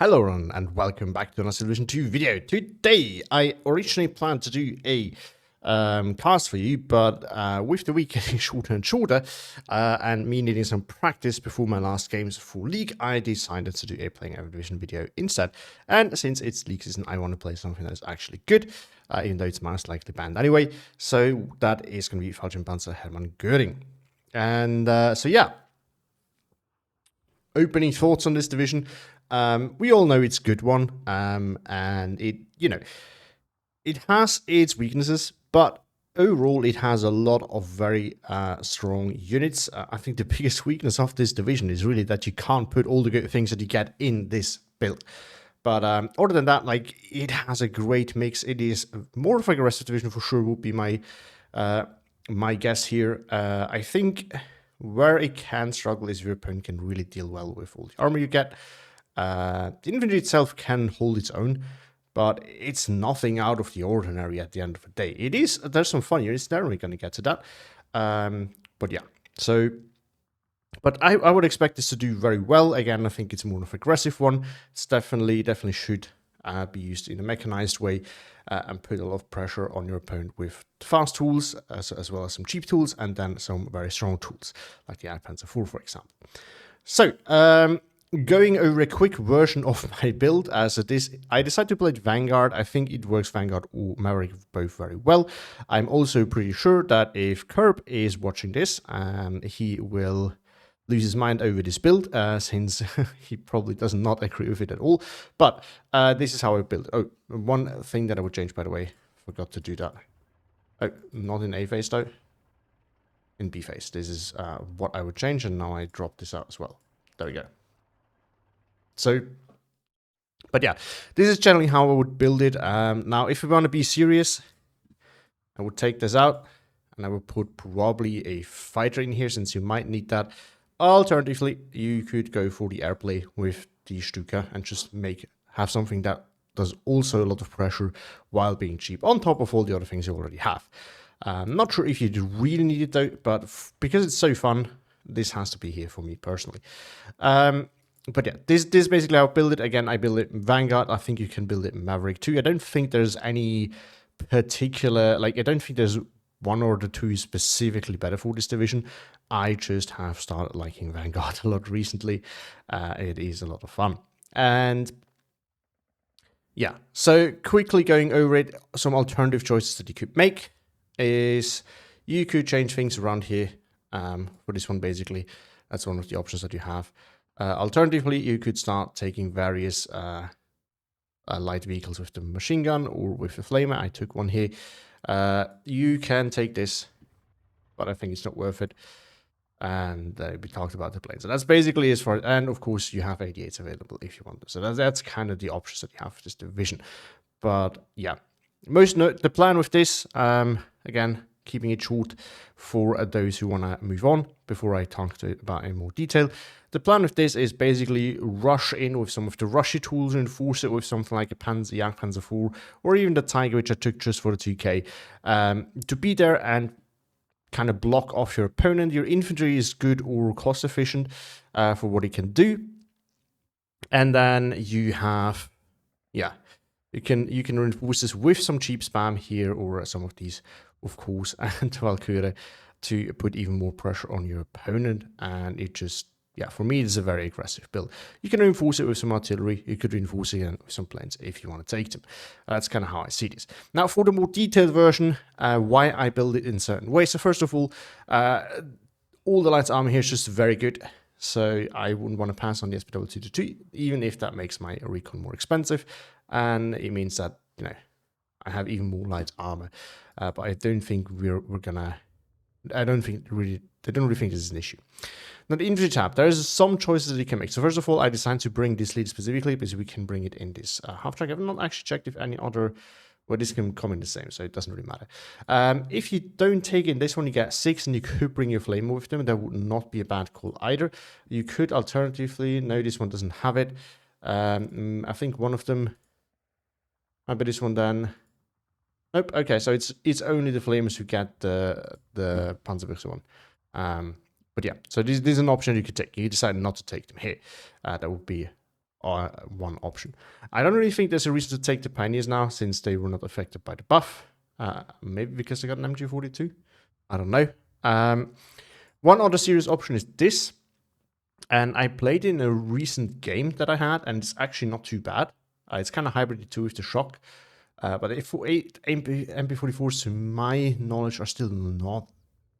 Hello everyone and welcome back to another Division 2 video. Today I originally planned to do a cast for you, but with the week getting shorter and shorter and me needing some practice before my last games for League, I decided to do a playing every Division video instead. And since it's League season, I want to play something that is actually good, even though it's most likely banned anyway. So that is going to be Fallschirmpanzer Hermann Göring. And so yeah, opening thoughts on this division. We all know it's a good one, and it has its weaknesses, but overall it has a lot of very strong units. I think the biggest weakness of this division is really that you can't put all the good things that you get in this build. But other than that, like, it has a great mix. It is more of an aggressive division for sure, would be my my guess here. I think where it can struggle is if your opponent can really deal well with all the armor you get. The infantry itself can hold its own, but it's nothing out of the ordinary at the end of the day. There's some fun units there, we're going to get to that. But yeah, so, but I would expect this to do very well. Again, I think it's more of an aggressive one. It's definitely should be used in a mechanized way and put a lot of pressure on your opponent with fast tools, as well as some cheap tools, and then some very strong tools, like the Panzer IV, for example. So, going over a quick version of my build as it is, I decided to play Vanguard. I think it works Vanguard or Maverick both very well. I'm also pretty sure that if Curb is watching this, he will lose his mind over this build, since he probably does not agree with it at all. But this is how I build. Oh, one thing that I would change, by the way, forgot to do that. Oh, not in A phase though. In B phase. This is what I would change, and now I drop this out as well. There we go. So, but yeah, this is generally how I would build it. Now, if we want to be serious, I would take this out and I would put probably a fighter in here, since you might need that. Alternatively, you could go for the airplay with the Stuka and just have something that does also a lot of pressure while being cheap, on top of all the other things you already have. Not sure if you really need it though, but because it's so fun, this has to be here for me personally. But yeah, this is basically how I build it. Again, I build it in Vanguard. I think you can build it in Maverick too. I don't think there's any particular, like, I don't think there's one or the two specifically better for this division. I just have started liking Vanguard a lot recently. It is a lot of fun. And yeah, so quickly going over it, some alternative choices that you could make is you could change things around here for this one, basically. That's one of the options that you have. Alternatively, you could start taking various light vehicles with the machine gun or with the flamer. I took one here. You can take this, but I think it's not worth it. And we talked about the planes. So that's basically as far. And of course, you have 88s available if you want them. So that's kind of the options that you have for this division. But yeah, the plan with this, again, keeping it short for those who want to move on before I talk about it in more detail. The plan with this is basically rush in with some of the rushy tools and enforce it with something like a Panzer IV or even the Tiger, which I took just for the 2K, to be there and kind of block off your opponent. Your infantry is good or cost efficient for what it can do. And then you have, yeah, you can reinforce this with some cheap spam here or some of these, of course, and Valkyrie to put even more pressure on your opponent. And it just, yeah, for me, it's a very aggressive build. You can reinforce it with some artillery. You could reinforce it with some planes if you want to take them. That's kind of how I see this. Now, for the more detailed version, why I build it in certain ways. So first of all the light armor here is just very good. So I wouldn't want to pass on the SPW222, even if that makes my recon more expensive. And it means that, you know, I have even more light armor. But I don't think I don't really think this is an issue. Now, the infantry tab, there's some choices that you can make. So first of all, I decided to bring this lead specifically because we can bring it in this half track. I've not actually checked if any other, well, this can come in the same, so it doesn't really matter. If you don't take in this one, you get 6, and you could bring your flamer with them. That would not be a bad call either. You could alternatively, no, this one doesn't have it. I think one of them, I bet this one then. Nope. Okay, so it's only the flamers who get the Panzerbuchse one. But yeah, so this is an option you could take. You decide not to take them here. That would be one option. I don't really think there's a reason to take the Pioneers now, since they were not affected by the buff. Maybe because they got an MG42. I don't know. One other serious option is this. And I played in a recent game that I had, and it's actually not too bad. It's kind of hybrid too with the shock. But if MP44s, to my knowledge, are still not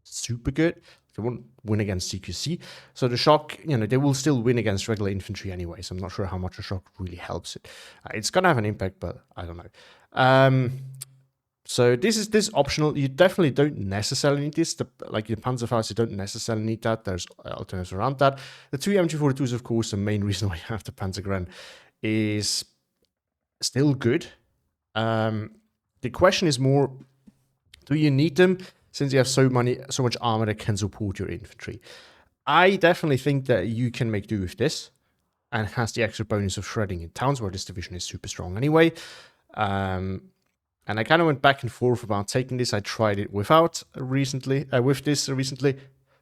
super good. They won't win against CQC. So the shock, they will still win against regular infantry anyway. So I'm not sure how much the shock really helps it. It's going to have an impact, but I don't know. So this is optional. You definitely don't necessarily need this. Like the Panzerfaust, you don't necessarily need that. There's alternatives around that. The two MG42s, of course, the main reason why you have the Panzergren is still good. The question is more, do you need them since you have so much armor that can support your infantry? I definitely think that you can make do with this, and it has the extra bonus of shredding in towns where this division is super strong anyway. And I kind of went back and forth about taking this. I tried it with this recently.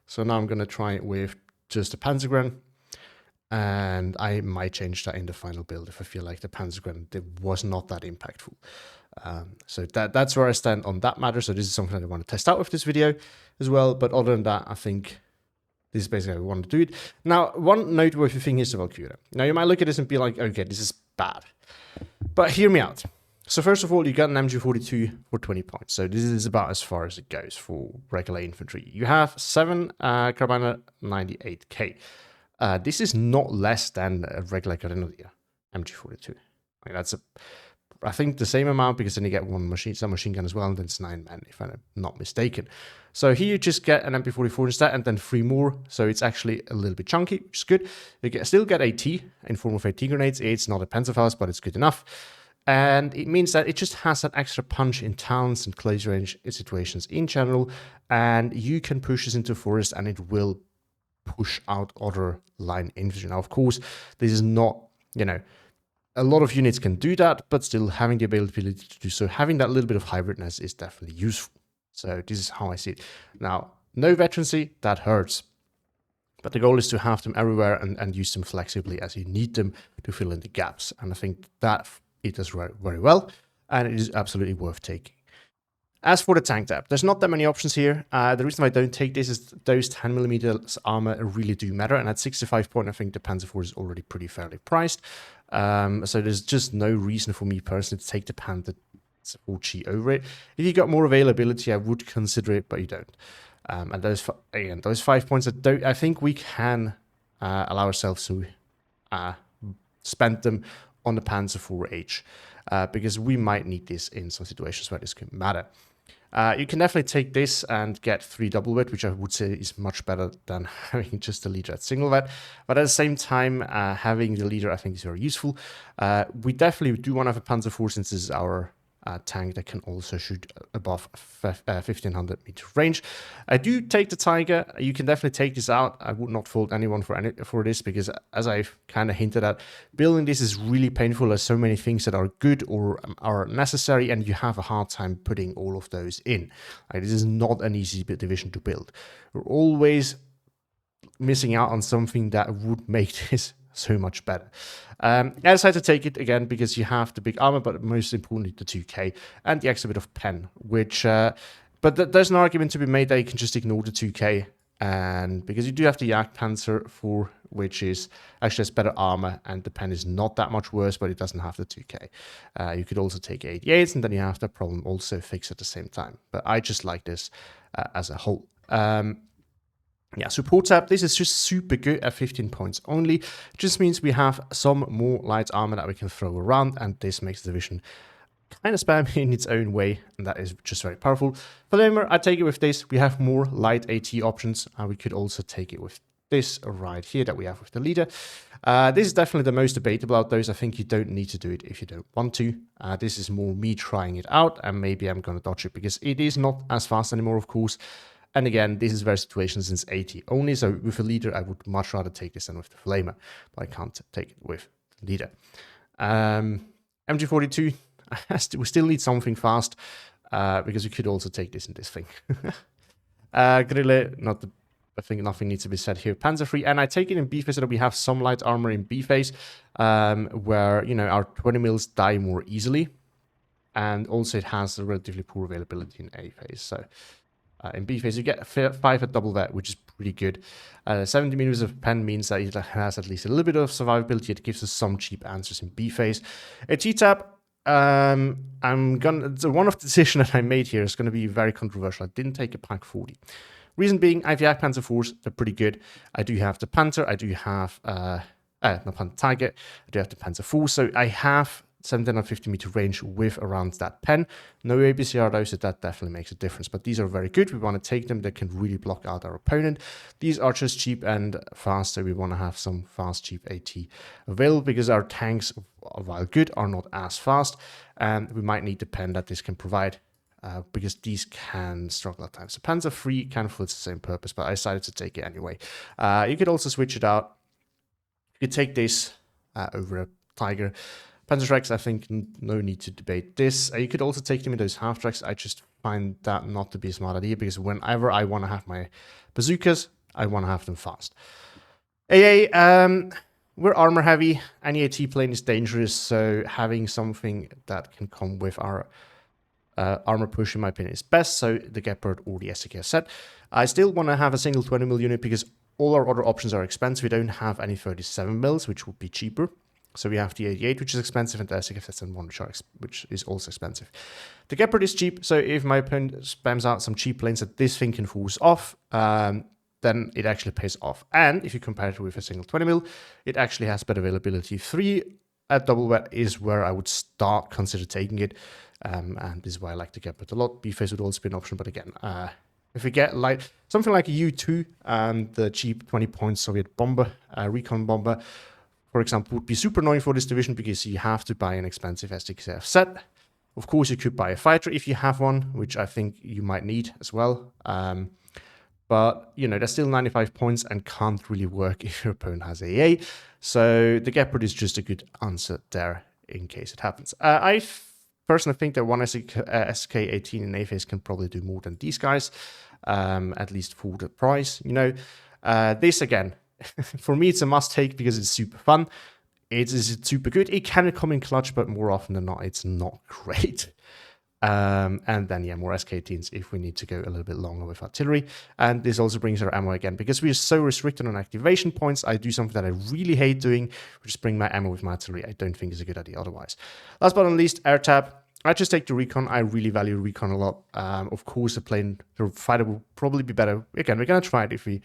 So now I'm going to try it with just the Panzergren. And I might change that in the final build if I feel like the Panzergren was not that impactful. So that's where I stand on that matter. So this is something that I want to test out with this video as well. But other than that, I think this is basically how we want to do it. Now, one noteworthy thing is the Valkyrie. Now, you might look at this and be like, okay, this is bad. But hear me out. So first of all, you got an MG42 for 20 points. So this is about as far as it goes for regular infantry. You have 7 Carabiner 98k. This is not less than a regular Grenadier MG42. Like that's I think the same amount, because then you get some machine gun as well, and then it's 9 men, if I'm not mistaken. So here you just get an MP44 instead, and then 3 more. So it's actually a little bit chunky, which is good. You still get AT in form of AT grenades. It's not a Panzerfaust, but it's good enough. And it means that it just has that extra punch in towns and close range situations in general. And you can push this into forest, and it will push out other line infantry. Now, of course, this is not, a lot of units can do that, but still having the ability to do so, having that little bit of hybridness is definitely useful. So this is how I see it. Now, no veterancy, that hurts. But the goal is to have them everywhere and use them flexibly as you need them to fill in the gaps. And I think that it does very, very well, and it is absolutely worth taking. As for the tank tab, there's not that many options here. The reason why I don't take this is those 10mm armor really do matter, and at 65 point, I think the Panzer IV is already pretty fairly priced. So there's just no reason for me personally to take the Panzer IV over it. If you got more availability, I would consider it, but you don't. And those 5 points, I think we can allow ourselves to spend them on the Panzer IV-H, because we might need this in some situations where this can matter. You can definitely take this and get 3 double vet, which I would say is much better than having just the leader at single vet. But at the same time, having the leader, I think, is very useful. We definitely do want to have a Panzer IV, since this is our tank that can also shoot above 1500 meter range. I do take the Tiger. You can definitely take this out. I would not fault anyone for this, because as I've kind of hinted at, building this is really painful. There's so many things that are good or are necessary, and you have a hard time putting all of those in. This is not an easy division to build. You're always missing out on something that would make this so much better. I decided to take it again because you have the big armor, but most importantly the 2k and the extra bit of pen, which but there's an argument to be made that you can just ignore the 2k, and because you do have the Jagdpanzer IV, which is actually has better armor, and the pen is not that much worse, but it doesn't have the 2k. You could also take 88s, and then you have that problem also fixed at the same time. But I just like this as a whole. Yeah, support tab, this is just super good at 15 points only. It just means we have some more light armor that we can throw around, and this makes the division kind of spammy in its own way, and that is just very powerful. Flamer, I take it with this. We have more light AT options, and we could also take it with this right here that we have with the leader. This is definitely the most debatable out of those. I think you don't need to do it if you don't want to. This is more me trying it out, and maybe I'm going to dodge it because it is not as fast anymore, of course. And again, this is very situational since 80 only. So with a leader, I would much rather take this than with the Flamer, but I can't take it with the leader. MG42, we still need something fast because we could also take this in this thing. Grille, not the I think nothing needs to be said here. Panzer free, and I take it in B phase so that we have some light armor in B phase, where, you know, our 20 mils die more easily. And also it has a relatively poor availability in A phase. So in B phase, you get 5 at double that, which is pretty good. 70 meters of pen means that it has at least a little bit of survivability. It gives us some cheap answers in B phase. A T-tab, one of the decisions that I made here is going to be very controversial. I didn't take a Pack 40. Reason being, I have the Panzer 4s, they're pretty good. I do have the Panther, I do have, not Panther Tiger, I do have the Panzer 4, so I have 750 meter range with around that pen. No ABCR though, so that definitely makes a difference. But these are very good. We want to take them. They can really block out our opponent. These are just cheap and fast, so we want to have some fast, cheap AT available because our tanks, while good, are not as fast. And we might need the pen that this can provide because these can struggle at times. So Panzer 3 kind of fits the same purpose, but I decided to take it anyway. You could also switch it out. You could take this over a Tiger. Panzer tracks, I think no need to debate this. You could also take them in those half tracks. I just find that not to be a smart idea because whenever I want to have my bazookas, I want to have them fast. AA, we're armor heavy. Any AT plane is dangerous, so having something that can come with our armor push, in my opinion, is best. So the Gepard or the SK set. I still want to have a single 20 mil unit because all our other options are expensive. We don't have any 37 mils, which would be cheaper. So we have the 88, which is expensive, and the SK-1, which is also expensive. The Gepard is cheap, so if my opponent spams out some cheap planes that this thing can force off, then it actually pays off. And if you compare it with a single 20 mil, it actually has better availability. 3 at double wet is where I would consider taking it, and this is why I like the Gepard a lot. B-phase would also be an option, but again, if we get something like a U2 and the cheap 20 point Soviet bomber, recon bomber, for example, would be super annoying for this division because you have to buy an expensive SDKF set. Of course, you could buy a fighter if you have one, which I think you might need as well. But, you know, that's still 95 points and can't really work if your opponent has AA. So the Gepard is just a good answer there in case it happens. I personally think that one SK-18 in A phase can probably do more than these guys, at least for the price. You know, this again, for me, it's a must-take because it's super fun. It's super good. It can come in clutch, but more often than not, it's not great. And then, yeah, more SK-18s if we need to go a little bit longer with artillery. And this also brings our ammo again. Because we are so restricted on activation points, I do something that I really hate doing, which is bring my ammo with my artillery. I don't think is a good idea otherwise. Last but not least, air tab. I just take the recon. I really value recon a lot. Of course, the fighter will probably be better. Again, we're going to try it if we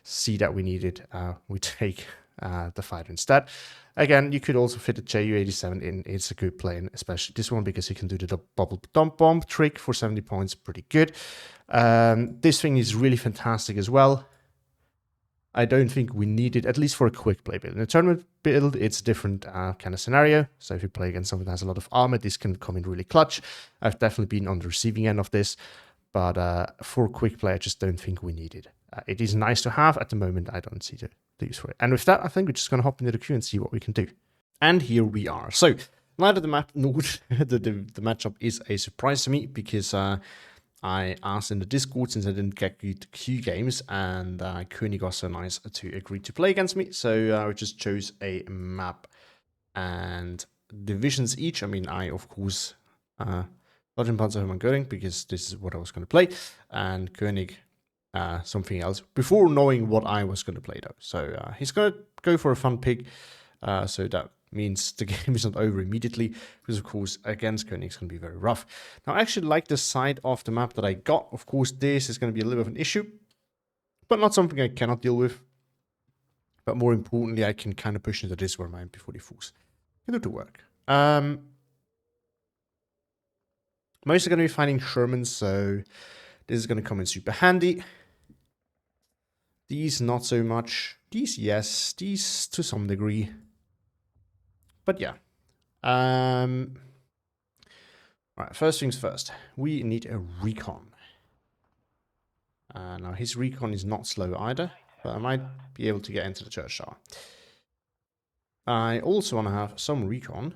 see that we need it. We take the fighter instead. Again, you could also fit a Ju-87 in. It's a good plane, especially this one, because you can do the bubble dump bomb trick for 70 points. Pretty good. This thing is really fantastic as well. I don't think we need it, at least for a quick play build. In a tournament build, it's a different kind of scenario. So if you play against something that has a lot of armor, this can come in really clutch. I've definitely been on the receiving end of this. But for a quick play, I just don't think we need it. It is nice to have. At the moment, I don't see the use for it. And with that, I think we're just going to hop into the queue and see what we can do. And here we are. So now that the matchup is a surprise to me because I asked in the Discord since I didn't get good Q games, and Koenig was so nice to agree to play against me. So I just chose a map and divisions each. I mean, I, of course, Fallschirmpanzer going because this is what I was going to play, and Koenig something else before knowing what I was going to play, though. So he's going to go for a fun pick, so that means the game is not over immediately, because of course against Koenig it's going to be very rough. Now I actually like the side of the map that I got. Of course this is going to be a little bit of an issue, but not something I cannot deal with. But more importantly, I can kind of push into this where my MP44s can do the work. Mostly going to be fighting Shermans, so this is going to come in super handy. These not so much. These yes, these to some degree. But yeah. Alright, first things first. We need a recon. Now his recon is not slow either, but I might be able to get into the church tower. I also want to have some recon,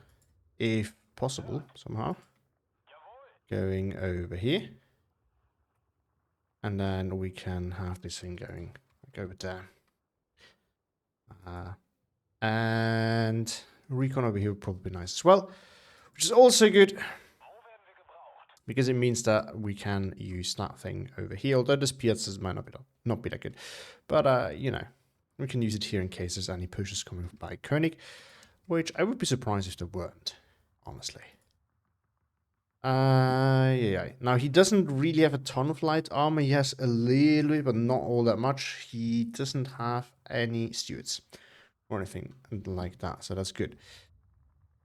if possible, somehow. Going over here. And then we can have this thing going go with there. And recon over here would probably be nice as well, which is also good because it means that we can use that thing over here. Although this pizzas might not be that good, but you know, we can use it here in case there's any pushes coming by Koenig, which I would be surprised if there weren't, honestly. Yeah. Now, he doesn't really have a ton of light armor. He has a little bit, but not all that much. He doesn't have any stewards or anything like that, so that's good.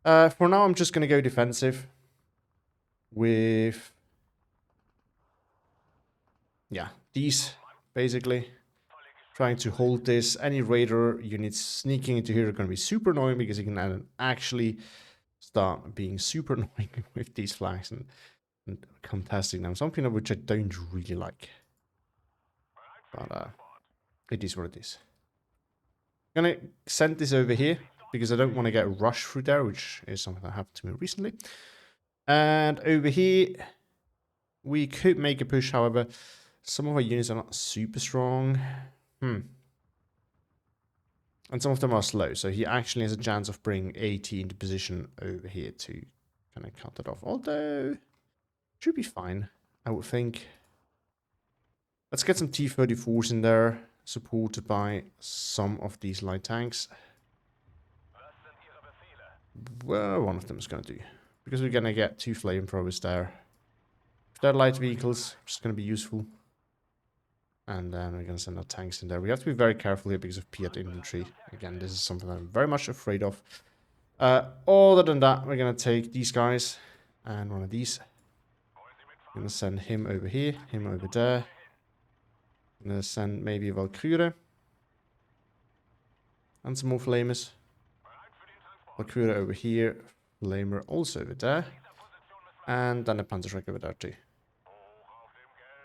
For now, I'm just going to go defensive with... yeah, these, basically. Trying to hold this. Any raider units sneaking into here are going to be super annoying because you can actually start being super annoying with these flags and contesting them. Something of which I don't really like. But it is what it is. I'm gonna send this over here because I don't want to get rushed through there, which is something that happened to me recently. And over here, we could make a push, however. Some of our units are not super strong. And some of them are slow, so he actually has a chance of bringing AT into position over here to kind of cut it off. Although, should be fine, I would think. Let's get some T-34s in there, supported by some of these light tanks. Well, one of them is going to do, because we're going to get 2 flamethrowers there. If they're light vehicles, it's going to be useful. And then we're going to send our tanks in there. We have to be very careful here because of Piat infantry. Again, this is something I'm very much afraid of. Other than that, we're going to take these guys and one of these. I'm going to send him over here, him over there. I'm going to send maybe a Valkyrie. And some more flamers. Valkyrie over here, flamer also over there. And then a Panzerschreck over there too.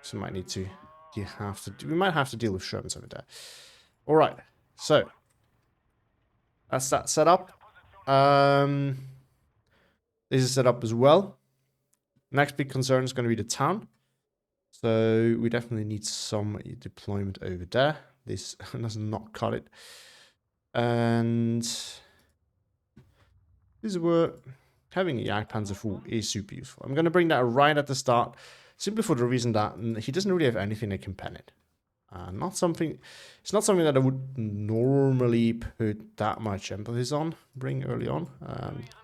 So we might need to... we might have to deal with Shermans over there. Alright, so that's that set up. This is set up as well. Next big concern is going to be the town. So we definitely need some deployment over there. This does not cut it. And this is where having a Jagdpanzer full is super useful. I'm going to bring that right at the start. Simply for the reason that he doesn't really have anything that can pen it. It's not something that I would normally put that much emphasis on, bring early on.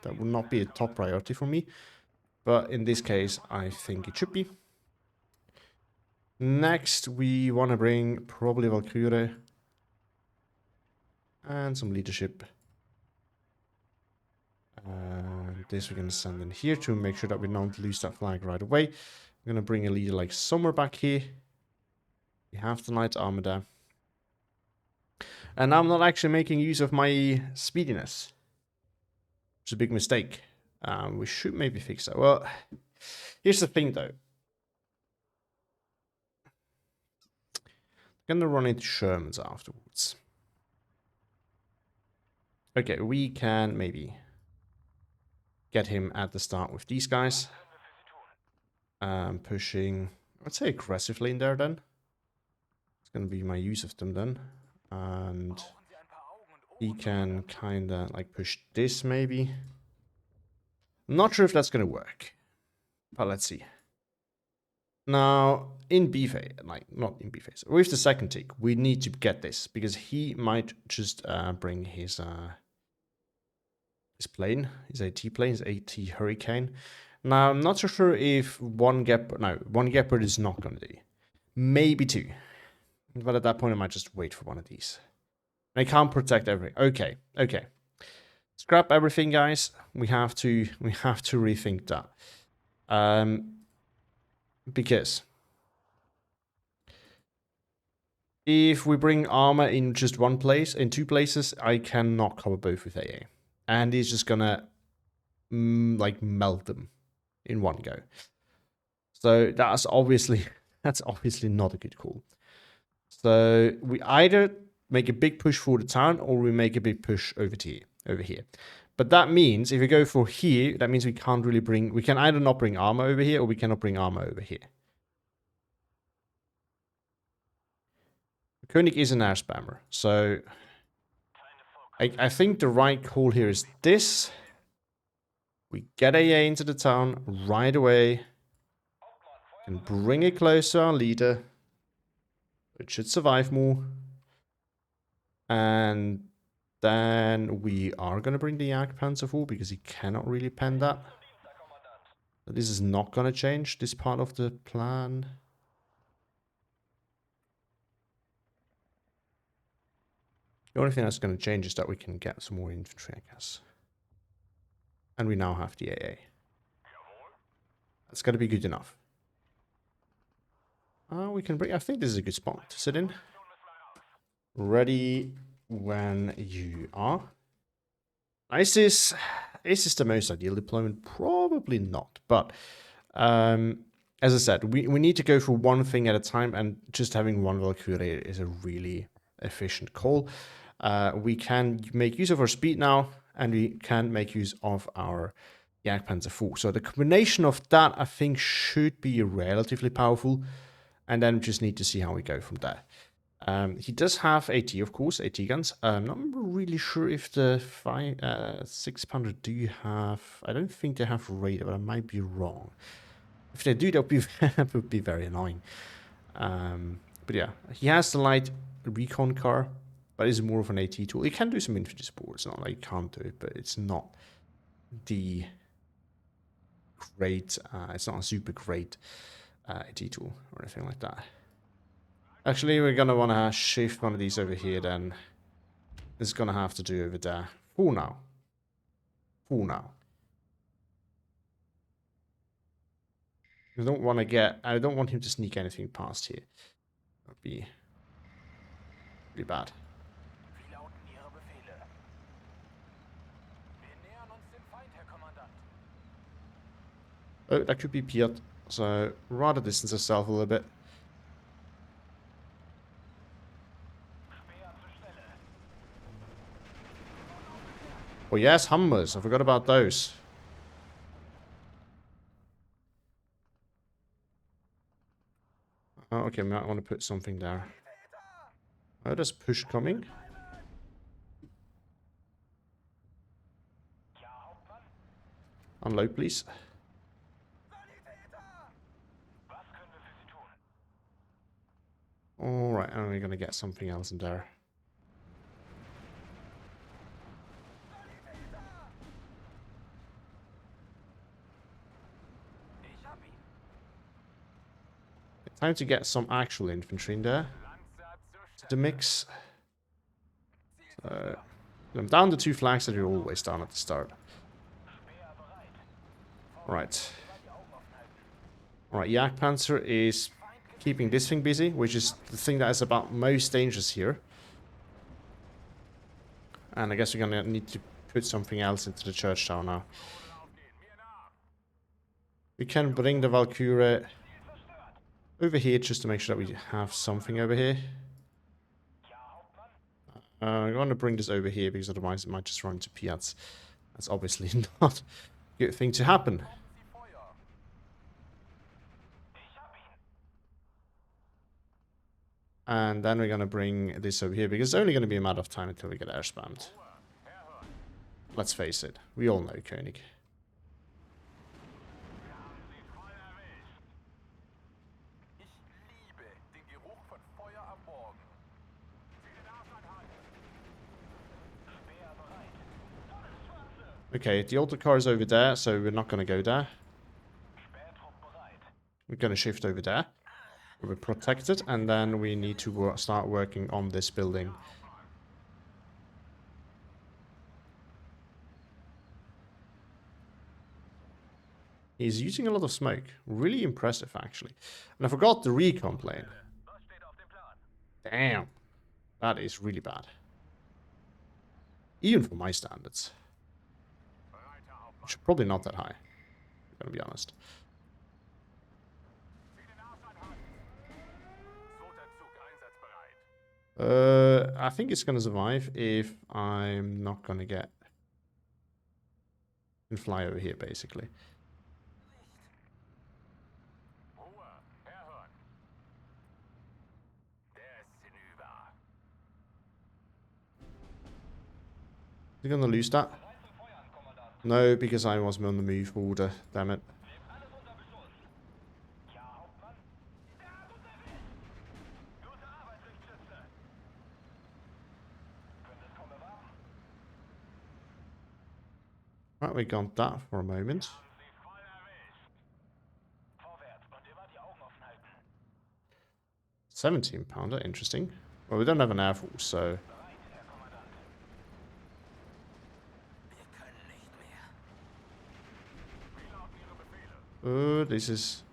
That would not be a top priority for me. But in this case, I think it should be. Next, we want to bring probably Valkyrie. And some leadership. This we're going to send in here to make sure that we don't lose that flag right away. I'm going to bring a leader like somewhere back here. We have the light armor there. And I'm not actually making use of my speediness. It's a big mistake. We should maybe fix that. Well, here's the thing though. I'm going to run into Shermans afterwards. Okay, we can maybe get him at the start with these guys. Pushing, I'd say aggressively in there then. It's going to be my use of them then. And he can kind of like push this maybe. I'm not sure if that's going to work. But let's see. Now, in B phase, like not in B phase, with the second tick, we need to get this because he might just bring his plane, his AT plane, his AT Hurricane. Now, I'm not so sure if one Gepard is not going to do. Maybe 2. But at that point, I might just wait for one of these. And I can't protect everything. Okay. Scrap everything, guys. We have to rethink that. Because if we bring armor in just one place, in 2 places, I cannot cover both with AA. And he's just gonna like melt them in one go. So that's obviously not a good call. So we either make a big push for the town or we make a big push over here. But that means if we go for here, that means we can't really bring, we can either not bring armor over here or we cannot bring armor over here. König is an air spammer, so I think the right call here is this. We get AA into the town right away and bring it close to our leader. It should survive more. And then we are going to bring the Jagdpanzer for because he cannot really pen that. But this is not going to change this part of the plan. The only thing that's going to change is that we can get some more infantry, I guess. And we now have the AA. That's going to be good enough. We can bring... I think this is a good spot to sit in. Ready when you are. Is this the most ideal deployment? Probably not. But as I said, we need to go for one thing at a time, and just having one Valkyrie is a really efficient call. We can make use of our speed now, and we can make use of our Jagdpanzer 4. So the combination of that, I think, should be relatively powerful. And then we just need to see how we go from there. He does have AT, of course, AT guns. I'm not really sure if the 600 do have... I don't think they have radar, but I might be wrong. If they do, that would be very annoying. But yeah, he has the light recon car, but it's more of an AT tool. He can do some infantry support. It's not like he can't do it, but it's not the great... it's not a super great AT tool or anything like that. Actually, we're going to want to shift one of these over here then. It's going to have to do over there. For now. For now. I don't want to get... I don't want him to sneak anything past here. That would be pretty bad. Oh, that could be Piat. So, rather distance ourselves a little bit. Oh yes, Hummers. I forgot about those. Oh, okay, I might want to put something there. Oh, there's push coming. Unload, please. Alright, and we're gonna get something else in there. Time to get some actual infantry in there. To the mix. So, I'm down the 2 flags that you're always down at the start. Right. Alright, Jagdpanzer is keeping this thing busy, which is the thing that is about most dangerous here. And I guess we're gonna need to put something else into the church tower now. We can bring the Valkyrie over here just to make sure that we have something over here. I'm going to bring this over here because otherwise it might just run into Piats. That's obviously not a good thing to happen. And then we're going to bring this over here because it's only going to be a matter of time until we get air spammed. Let's face it, we all know König. Okay, the altar car is over there, so we're not going to go there. We're going to shift over there. We're protected, and then we need to start working on this building. He's using a lot of smoke. Really impressive, actually. And I forgot the recon plane. Damn. That is really bad. Even for my standards. Which are probably not that high. I'm gonna be honest. I think it's gonna survive if I'm not gonna get... and fly over here, basically. We're gonna lose that. No, because I was on the move order. Damn it. Right, we got that for a moment. £17, interesting. Well, we don't have an air force, so... Oh, this is...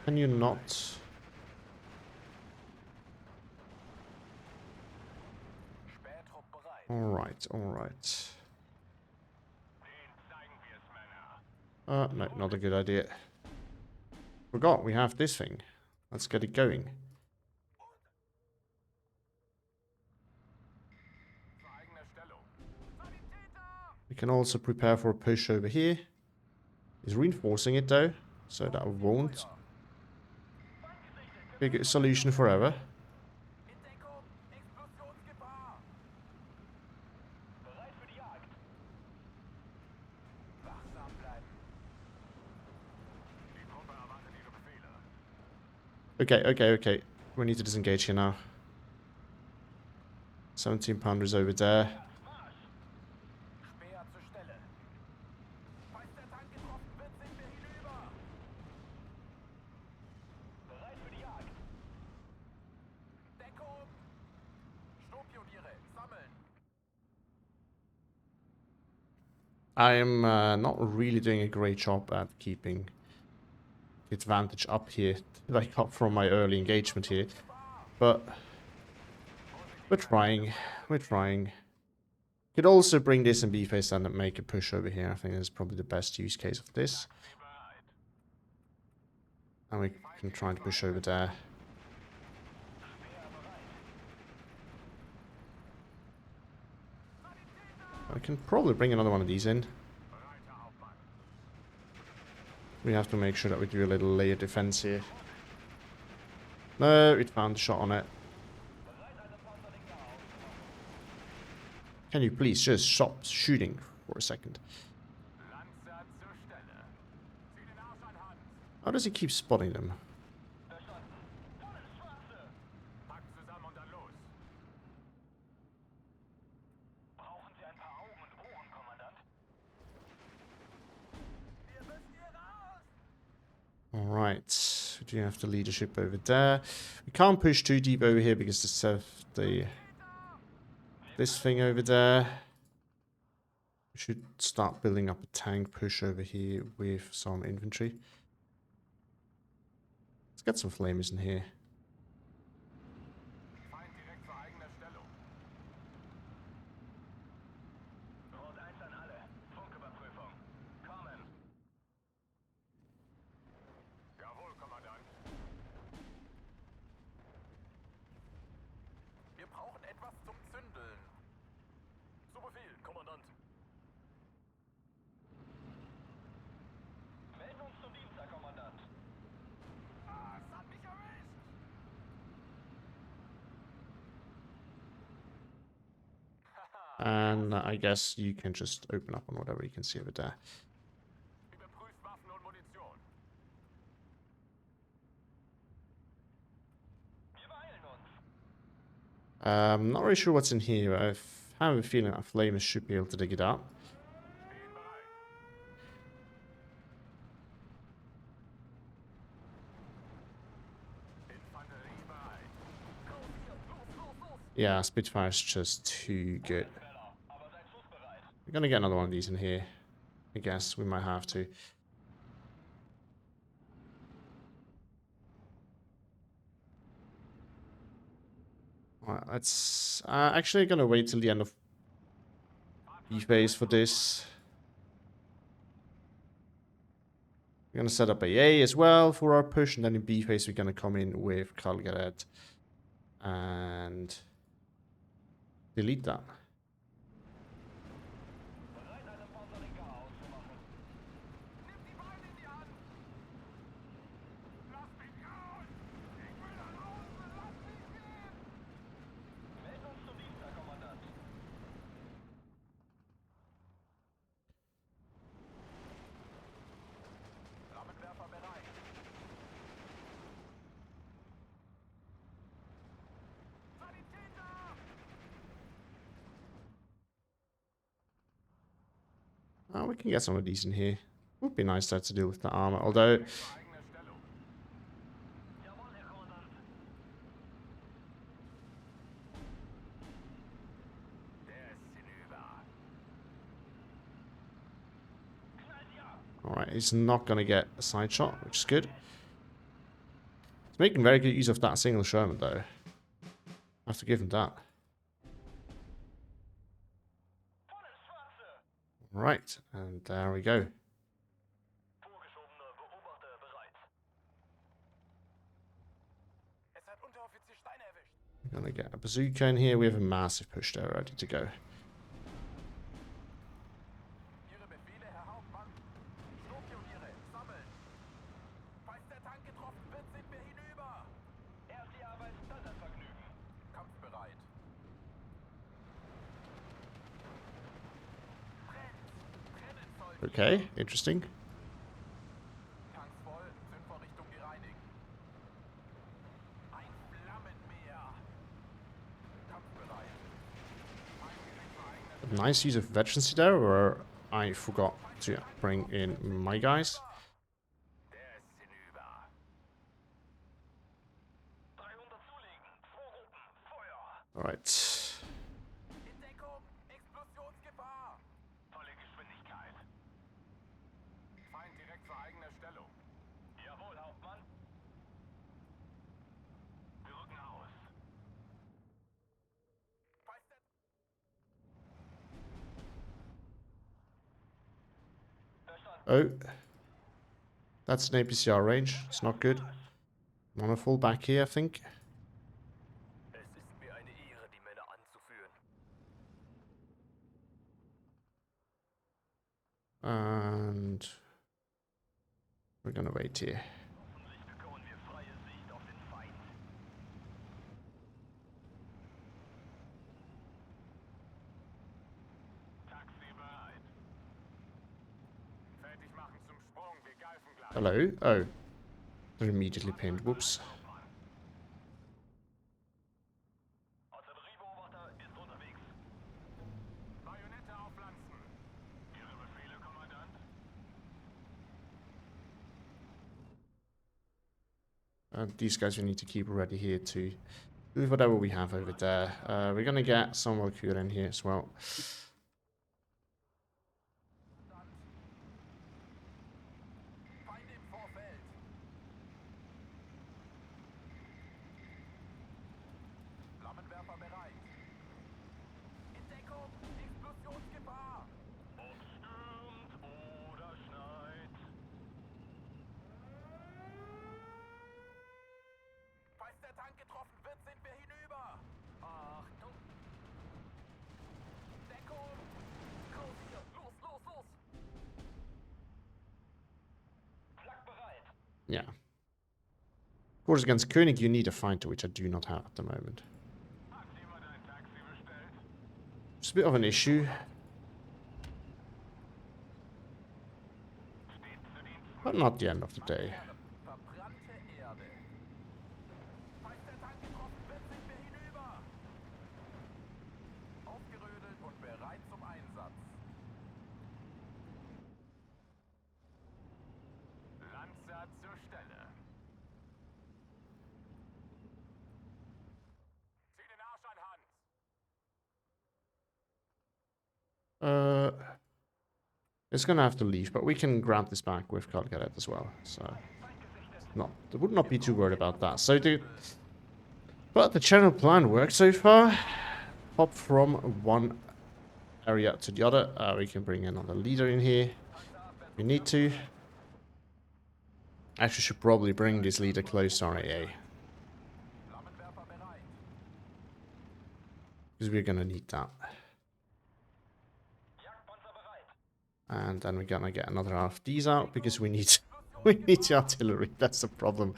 Can you not? Alright, alright. No, not a good idea. Forgot, we have this thing. Let's get it going. We can also prepare for a push over here. He's reinforcing it though, so that won't be a good solution forever. Okay. We need to disengage here now. 17-pounder is over there. I am not really doing a great job at keeping the advantage up here that I got from my early engagement here, but we're trying. Could also bring this in B-phase and make a push over here. I think that's probably the best use case of this. And we can try to push over there. I can probably bring another one of these in. We have to make sure that we do a little layer defense here. No, it found a shot on it. Can you please just stop shooting for a second? How does he keep spotting them? Alright, we do have the leadership over there. We can't push too deep over here because this thing over there. We should start building up a tank push over here with some infantry. Let's get some flamers in here. And I guess you can just open up on whatever you can see over there. I'm not really sure what's in here. I have a feeling that flamers should be able to dig it out. Yeah, Spitfire's just too good. We're gonna get another one of these in here. I guess we might have to. Alright, let's actually gonna wait till the end of B phase for this. We're going to set up A as well for our push, and then in B phase we're going to come in with cna't and delete that. Oh, we can get some of these in here. Would be nice to deal with the armor, although... Alright, he's not going to get a side shot, which is good. He's making very good use of that single Sherman, though. I have to give him that. Right, and there we go. We're going to get a bazooka in here. We have a massive push there ready to go. Okay, interesting. Nice use of veterancy there, or I forgot to bring in my guys. Alright. Oh, that's an APCR range. It's not good. I'm gonna fall back here, I think. And we're gonna wait here. Hello? Oh. They're immediately pinned. Whoops. These guys we need to keep ready here to do whatever we have over there. We're gonna get some Valkyrie in here as well. Yeah. Of course, against König, you need a fighter, which I do not have at the moment. It's a bit of an issue. But not the end of the day. It's gonna have to leave, but we can grab this back with cna't as well. So, I would not be too worried about that. So, but the general plan worked so far. Hop from one area to the other. We can bring another leader in here if we need to. Actually, should probably bring this leader close to RAA. Because we're gonna need that. And then we're gonna get another RFDs out because we need we need the artillery. That's the problem.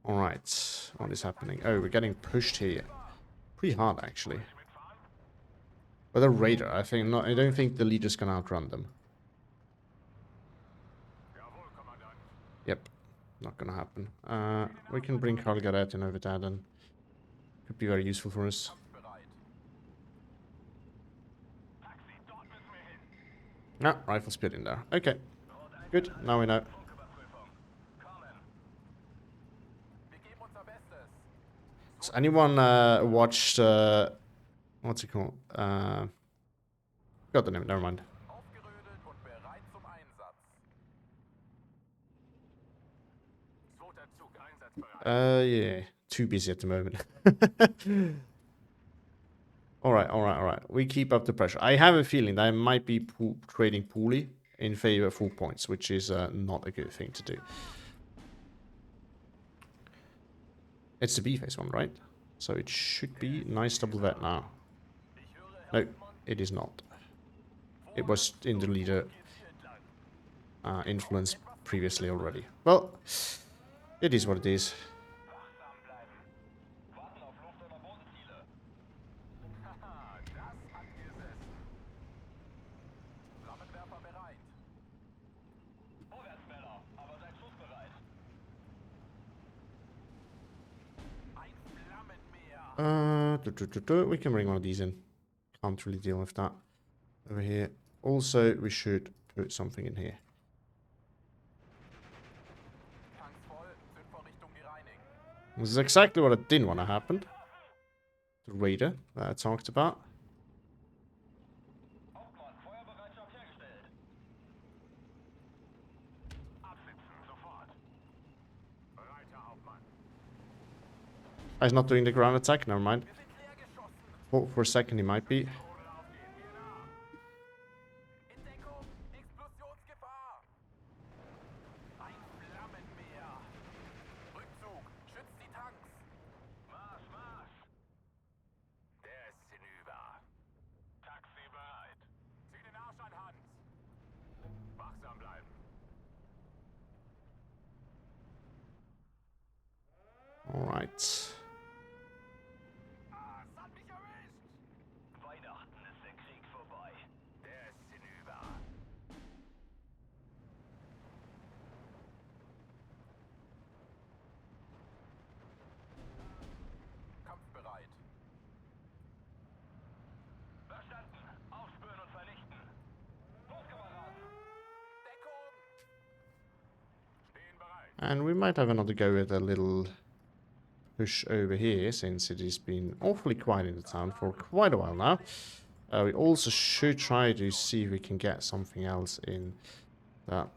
Alright, what is happening? Oh, we're getting pushed here. Pretty hard, actually. But a raider, I think not. I don't think the leader's gonna outrun them. Yep, not gonna happen. We can bring Karl Garrett in over there then. Could be very useful for us. Ah, rifle spit in there. Okay, good. Now we know. Has anyone watched what's it called? Got the name. Never mind. Yeah, too busy at the moment. Alright. We keep up the pressure. I have a feeling that I might be trading poorly in favor of 4 points, which is not a good thing to do. It's the B phase one, right? So it should be nice double vet now. No, it is not. It was in the leader influence previously already. Well, it is what it is. We can bring one of these in. Can't really deal with that over here. Also, we should put something in here. This is exactly what I didn't want to happen. The raider that I talked about. He's not doing the ground attack, never mind. Oh, for a second he might be. Alright. And we might have another go at a little push over here, since it has been awfully quiet in the town for quite a while now. We also should try to see if we can get something else in that.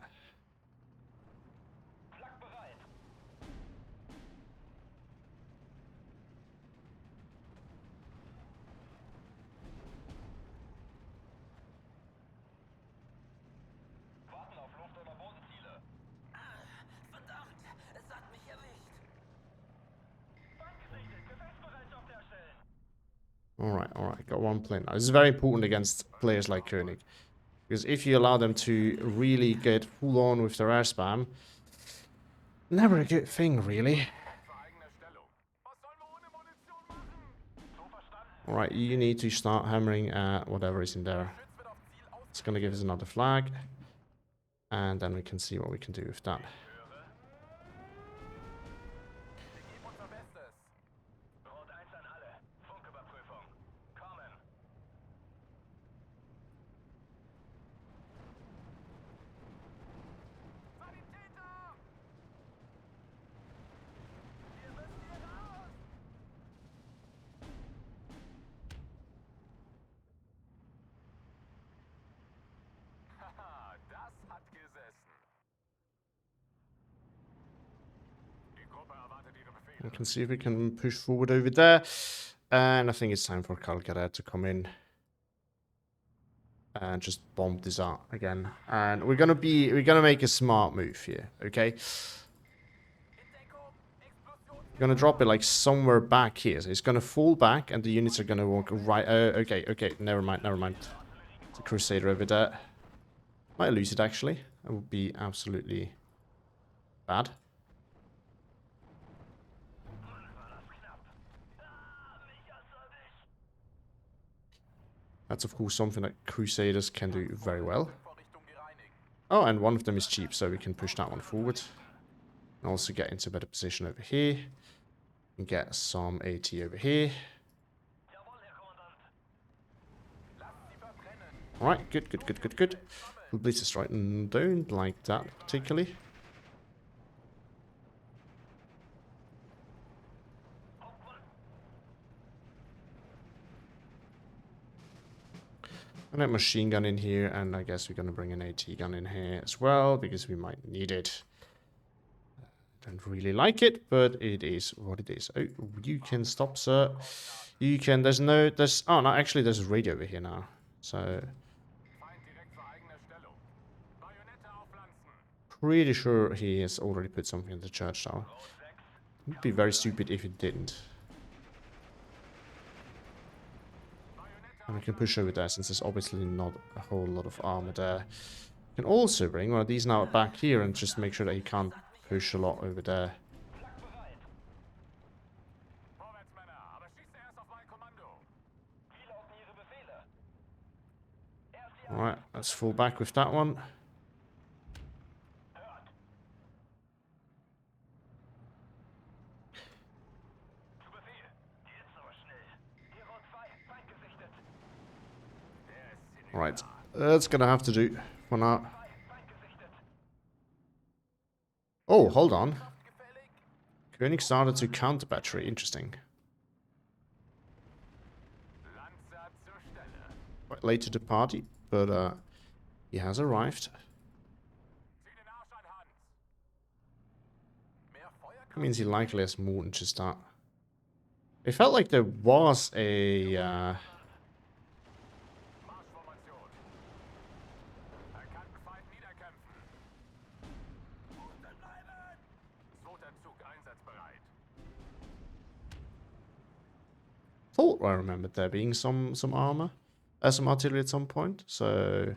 Alright, got one plane now. This is very important against players like Koenig. Because if you allow them to really get full on with their air spam, never a good thing, really. Alright, you need to start hammering at whatever is in there. It's gonna give us another flag. And then we can see what we can do with that. We can see if we can push forward over there. And I think it's time for cna't to come in and just bomb this out again. And we're gonna make a smart move here, okay? We're gonna drop it like somewhere back here. So it's gonna fall back and the units are gonna walk right. Okay, never mind. The Crusader over there. Might lose it actually. That would be absolutely bad. That's of course something that Crusaders can do very well. Oh, and one of them is cheap, so we can push that one forward. And also get into a better position over here. And get some AT over here. Alright, good. Blitz is right, and don't like that particularly. And a machine gun in here, and I guess we're gonna bring an AT gun in here as well, because we might need it. Don't really like it, but it is what it is. Oh, you can stop, sir. You can, oh no, actually there's a radio over here now. So pretty sure he has already put something in the church tower. It would be very stupid if it didn't. And I can push over there since there's obviously not a whole lot of armor there. I can also bring one of these now back here and just make sure that he can't push a lot over there. Alright, let's fall back with that one. Alright, that's gonna have to do for now. Oh, hold on. König started to counter battery. Interesting. Quite late to the party, but he has arrived. That means he likely has more than just that. It felt like there was a thought I remembered there being some armor, some artillery at some point, so I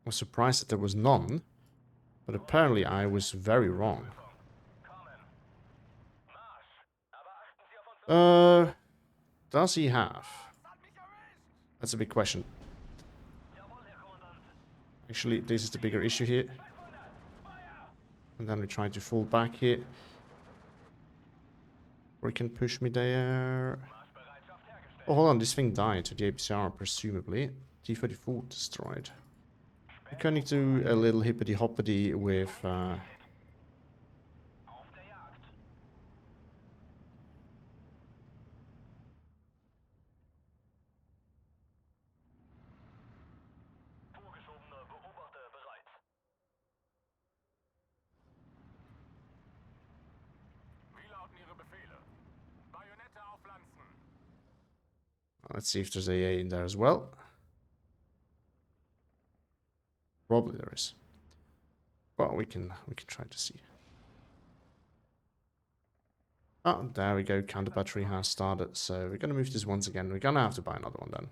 was surprised that there was none, but apparently I was very wrong. Does he have? That's a big question. Actually, this is the bigger issue here. And then we try to fall back here. Or he can push me there. Oh, hold on, this thing died to the APCR, presumably. T-34 destroyed. We're going to do a little hippity-hoppity with... Let's see if there's AA in there as well. Probably there is. Well, we can try to see. Oh, there we go. Counter battery has started. So we're gonna move this once again. We're gonna have to buy another one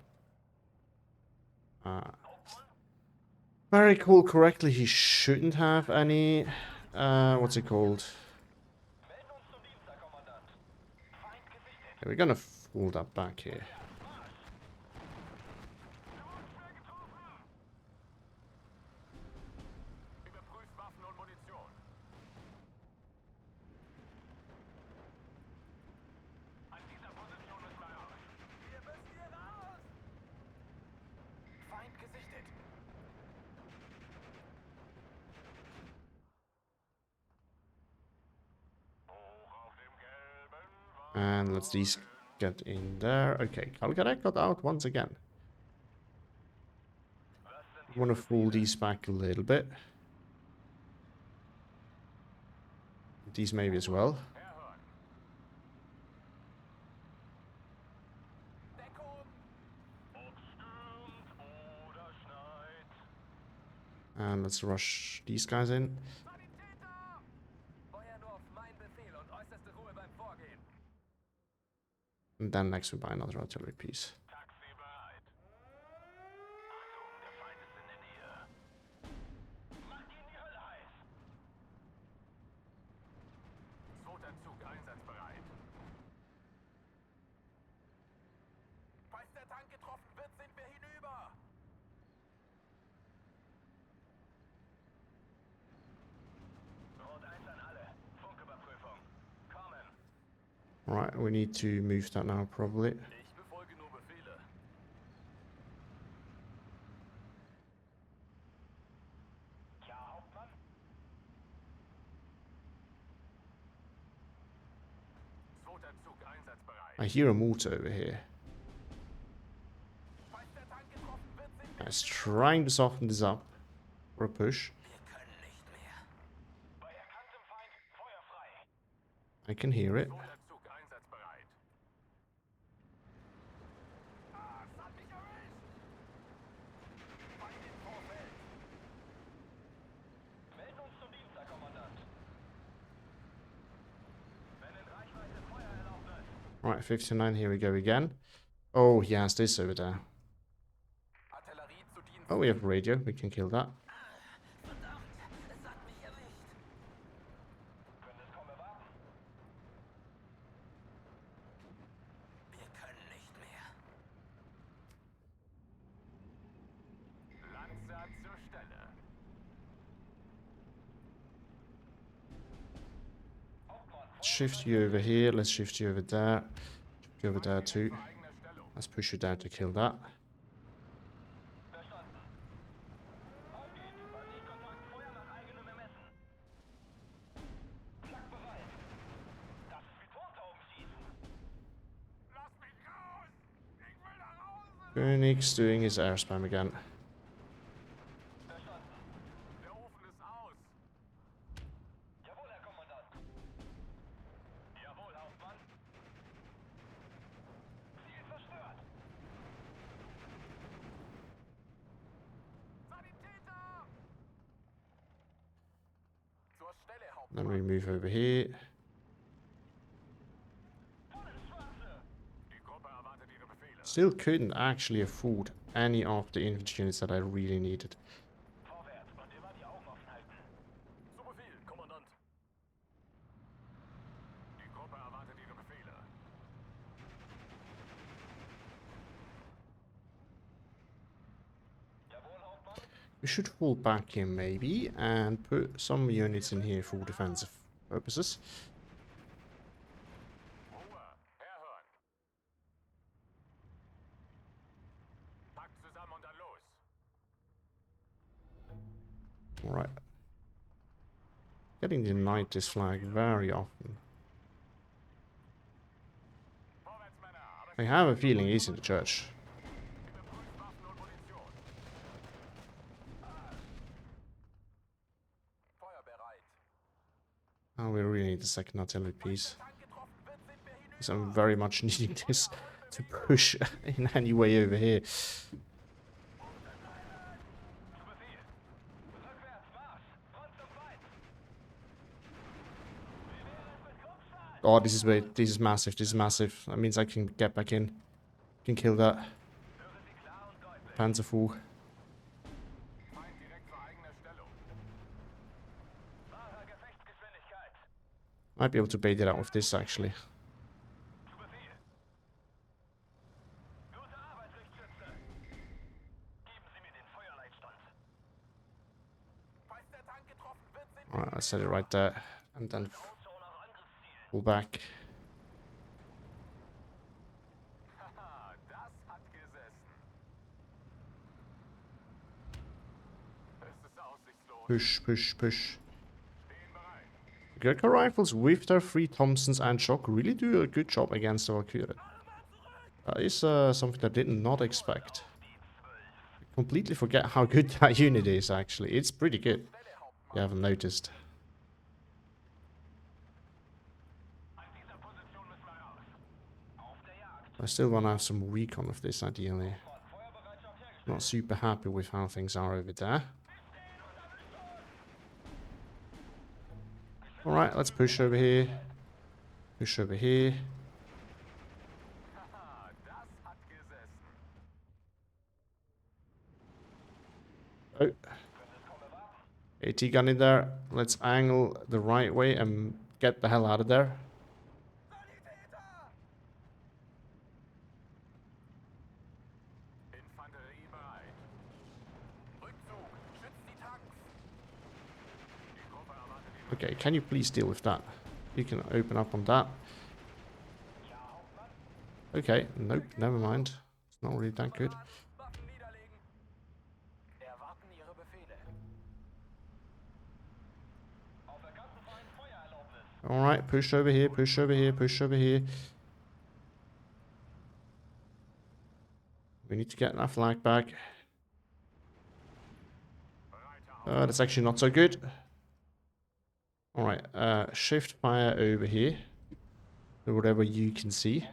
then. If I recall correctly, he shouldn't have any. What's it called? Okay, we're gonna fold that back here. And let's these get in there. Okay, cna't got out once again. I want to fool these back a little bit. These maybe as well. And let's rush these guys in. And then next we buy another artillery piece. Right, we need to move that now, probably. I hear a mortar over here. I was trying to soften this up for a push. I can hear it. Right, 59, here we go again. Oh, he has this over there. Oh, we have radio, we can kill that. Shift you over here, let's shift you over there. Shift you over there too. Let's push you down to kill that. Phoenix doing his air spam again. Then we move over here. Still couldn't actually afford any of the infantry units that I really needed. We should fall back in maybe and put some units in here for defensive purposes. Alright. Getting denied this flag very often. I have a feeling he's in the church. Oh, we really need the second artillery piece. Because I'm very much needing this to push in any way over here. Oh, this is weird. This is massive. This is massive. That means I can get back in. Can kill that. Panzer IV. Might be able to bait it out with this, actually. Alright, I set it right there. And then pull back. Push, push, push. Gurkha rifles with their 3 Thompsons and shock really do a good job against the Valkyrie. That is something I did not expect. I completely forget how good that unit is, actually. It's pretty good. You haven't noticed. I still want to have some recon of this, ideally. Not super happy with how things are over there. Alright, let's push over here. Push over here. Oh. AT gun in there. Let's angle the right way and get the hell out of there. Okay, can you please deal with that? You can open up on that. Okay, nope, never mind. It's not really that good. Alright, push over here, push over here, push over here. We need to get that flag back. That's actually not so good. Alright, shift fire over here. So whatever you can see.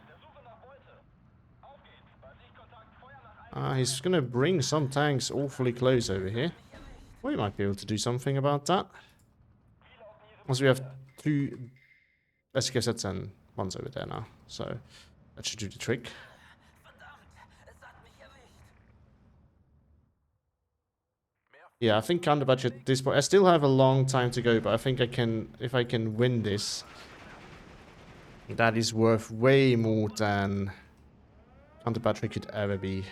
He's gonna bring some tanks awfully close over here. We might be able to do something about that. Once we have 2 SKZs and one's over there now. So that should do the trick. Yeah, I think counter budget at this point. I still have a long time to go, but I think I can, if I can win this, that is worth way more than counter battery could ever be.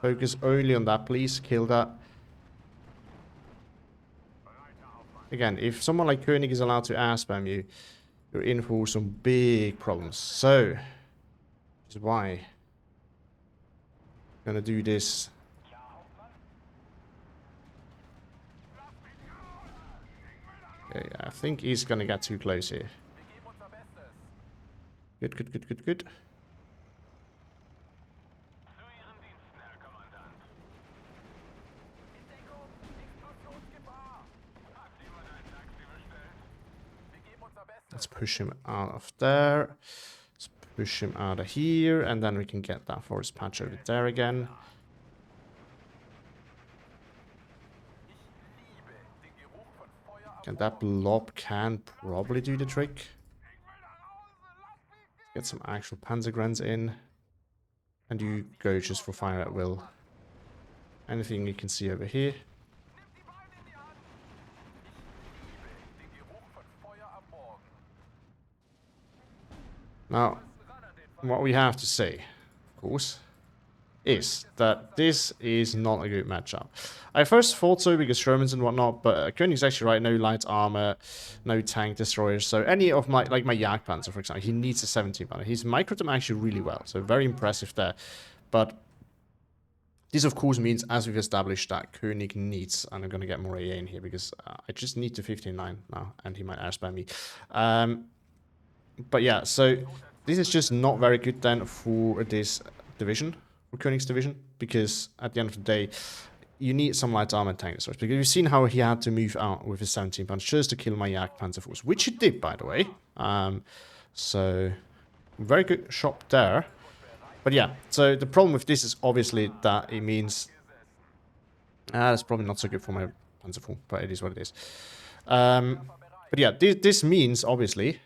Focus only on that, please. Kill that. Again, if someone like Koenig is allowed to air spam you, you're in for some big problems. So, which is why I'm gonna do this. Okay, I think he's gonna get too close here. Good, good, good, good, good. Let's push him out of there. Let's push him out of here. And then we can get that forest patch over there again. And that blob can probably do the trick. Get some actual Panzergrens in. And you go just for fire at will. Anything you can see over here. Now, what we have to say, of course, is that this is not a good matchup. I first thought so because Shermans and whatnot, but Koenig's actually right, no light armor, no tank destroyers. So any of my, like my Jagdpanzer, for example, he needs a 17 pounder. He's microed them actually really well, so very impressive there. But this, of course, means, as we've established, that Koenig needs, and I'm going to get more AA in here because I just need to 15-9 now, and he might air spam me. But yeah, so this is just not very good then for this division, for Koenig's division, because at the end of the day, you need some light armor and tank destroyers. Because you've seen how he had to move out with his 17 punch just to kill my Jagdpanzer force, which he did, by the way. So, very good shot there. But yeah, so the problem with this is obviously that it means... that's probably not so good for my Panzer force, but it is what it is. But yeah, this means, obviously,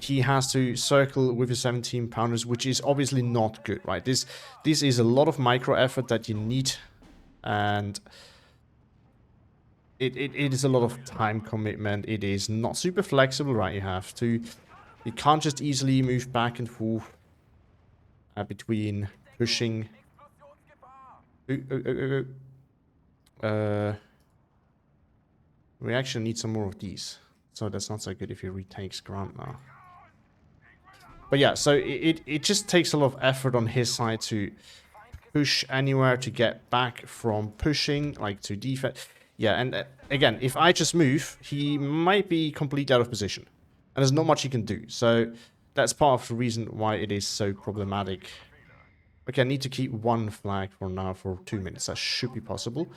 he has to circle with his 17 pounders, which is obviously not good, right? This is a lot of micro effort that you need, and it is a lot of time commitment. It is not super flexible, right? You can't just easily move back and forth between pushing. We actually need some more of these, so that's not so good if he retakes ground now. But yeah, so it just takes a lot of effort on his side to push anywhere, to get back from pushing, like to defend. Yeah, and again, if I just move, he might be completely out of position. And there's not much he can do. So that's part of the reason why it is so problematic. Okay, I need to keep one flag for now for 2 minutes. That should be possible.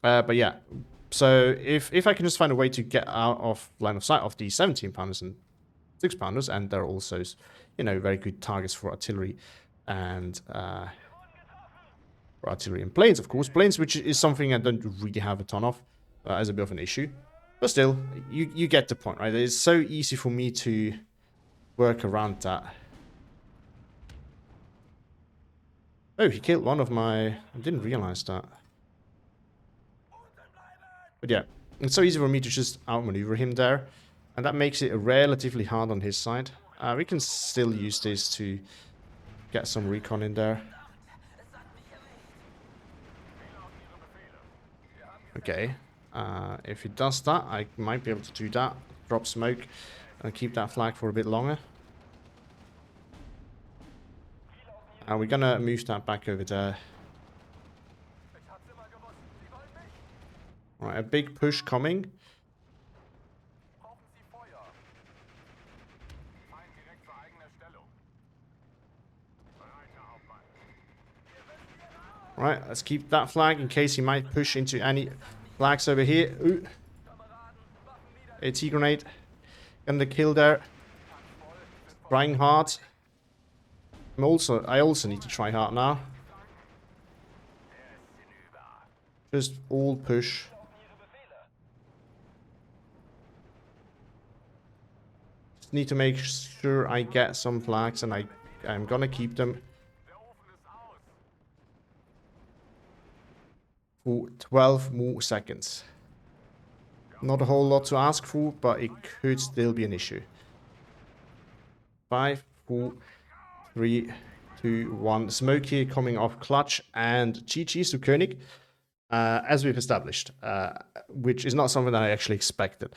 But yeah, so if I can just find a way to get out of line of sight of the 17 pounders and 6 pounders, and they're also, you know, very good targets for artillery and for artillery and planes, of course. Planes, which is something I don't really have a ton of. as a bit of an issue. But still, you get the point, right? It's so easy for me to work around that. Oh, he killed one of my... I didn't realize that. But yeah, it's so easy for me to just outmaneuver him there. And that makes it relatively hard on his side. We can still use this to get some recon in there. Okay. If he does that, I might be able to do that. Drop smoke and keep that flag for a bit longer. We're gonna move that back over there. Alright, a big push coming. Right, let's keep that flag in case he might push into any flags over here. Ooh. AT grenade. Getting the kill there. Trying hard. I also need to try hard now. Just all push. Just need to make sure I get some flags, and I'm gonna keep them for 12 more seconds. Not a whole lot to ask for, but it could still be an issue. 5, 4, 3, 2, 1. Smoke here coming off clutch, and GG's to Koenig, as we've established, which is not something that I actually expected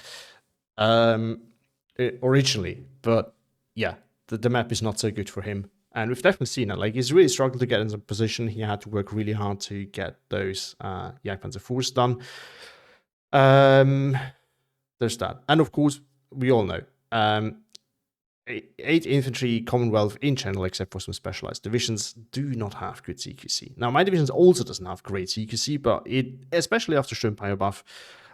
originally. But yeah, the map is not so good for him. And we've definitely seen it. Like, he's really struggled to get into position. He had to work really hard to get those Jagdpanzer 4s done. There's that. And of course, we all know, 8 infantry Commonwealth in general, except for some specialized divisions, do not have good CQC. Now, my divisions also doesn't have great CQC, but it, especially after Sturmpire buff,